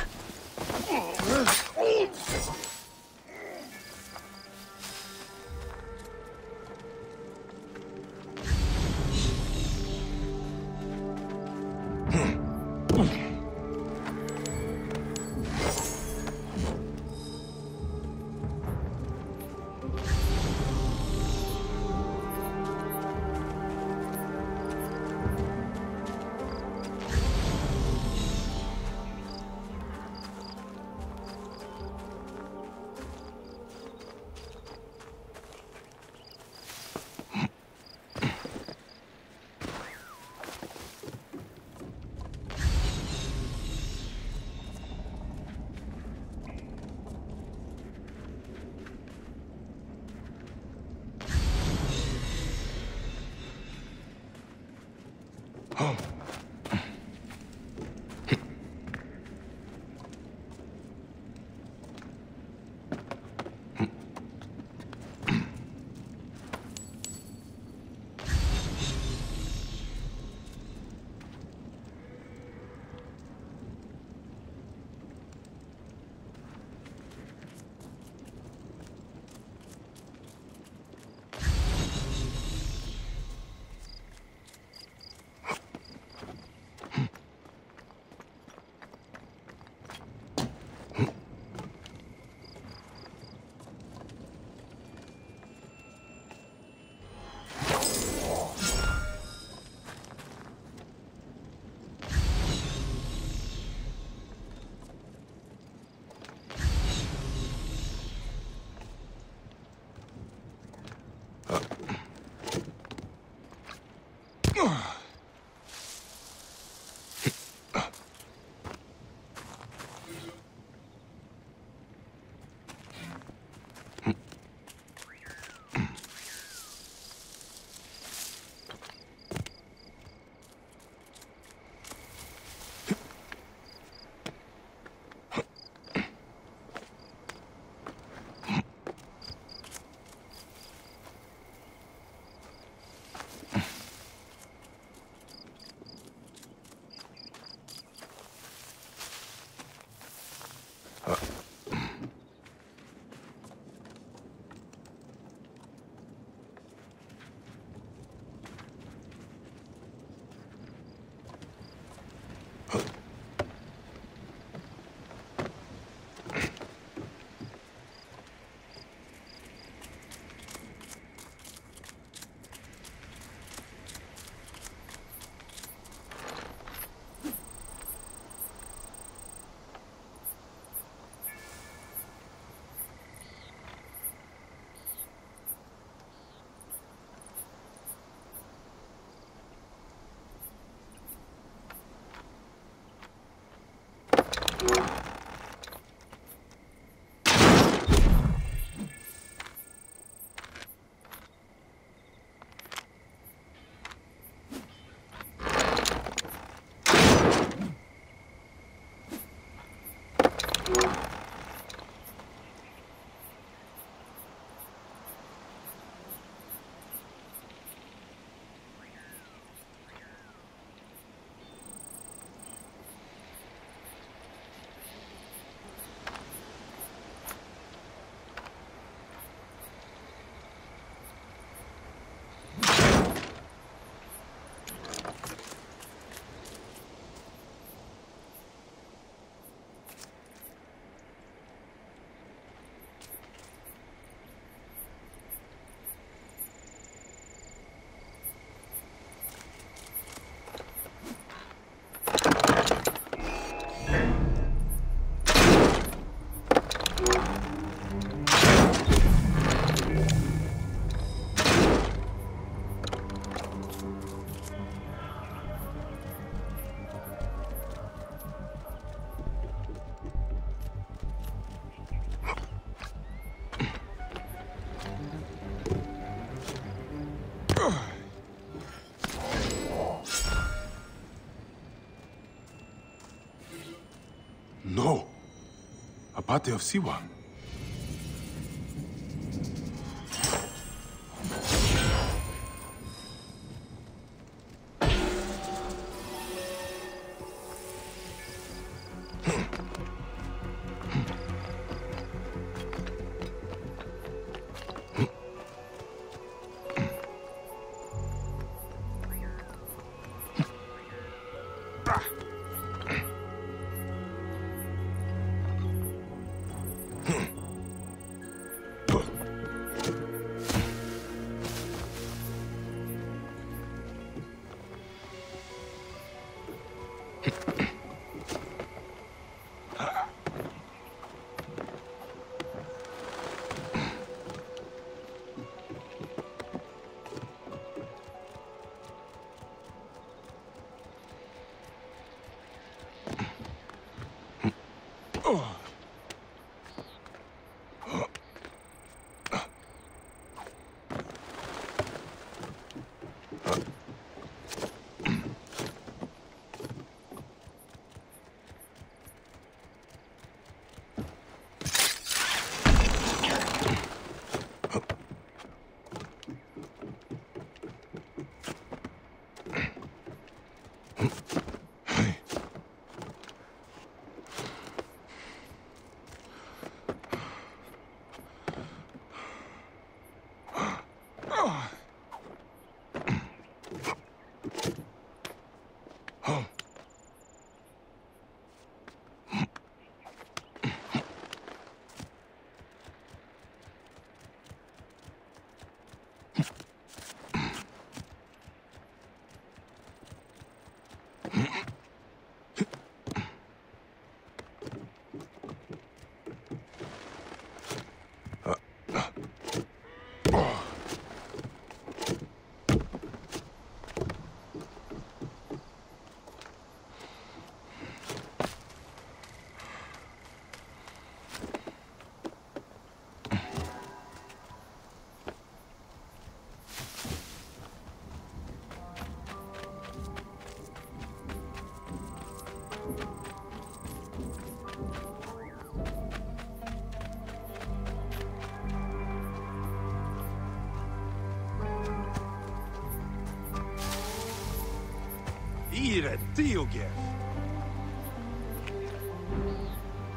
No. Abate of Siwa.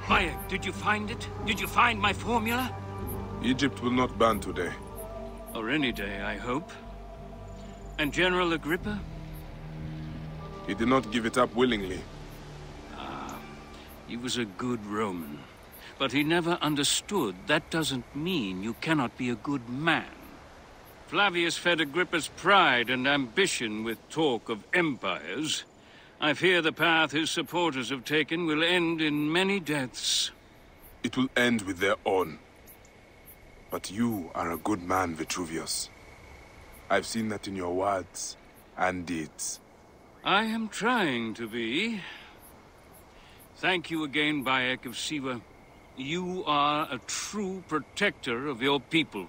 Bayek, did you find it? Did you find my formula? Egypt will not ban today. Or any day, I hope. And General Agrippa? He did not give it up willingly. He was a good Roman. But he never understood that doesn't mean you cannot be a good man. Flavius fed Agrippa's pride and ambition with talk of empires. I fear the path his supporters have taken will end in many deaths. It will end with their own. But you are a good man, Vitruvius. I've seen that in your words and deeds. I am trying to be. Thank you again, Bayek of Siwa. You are a true protector of your people.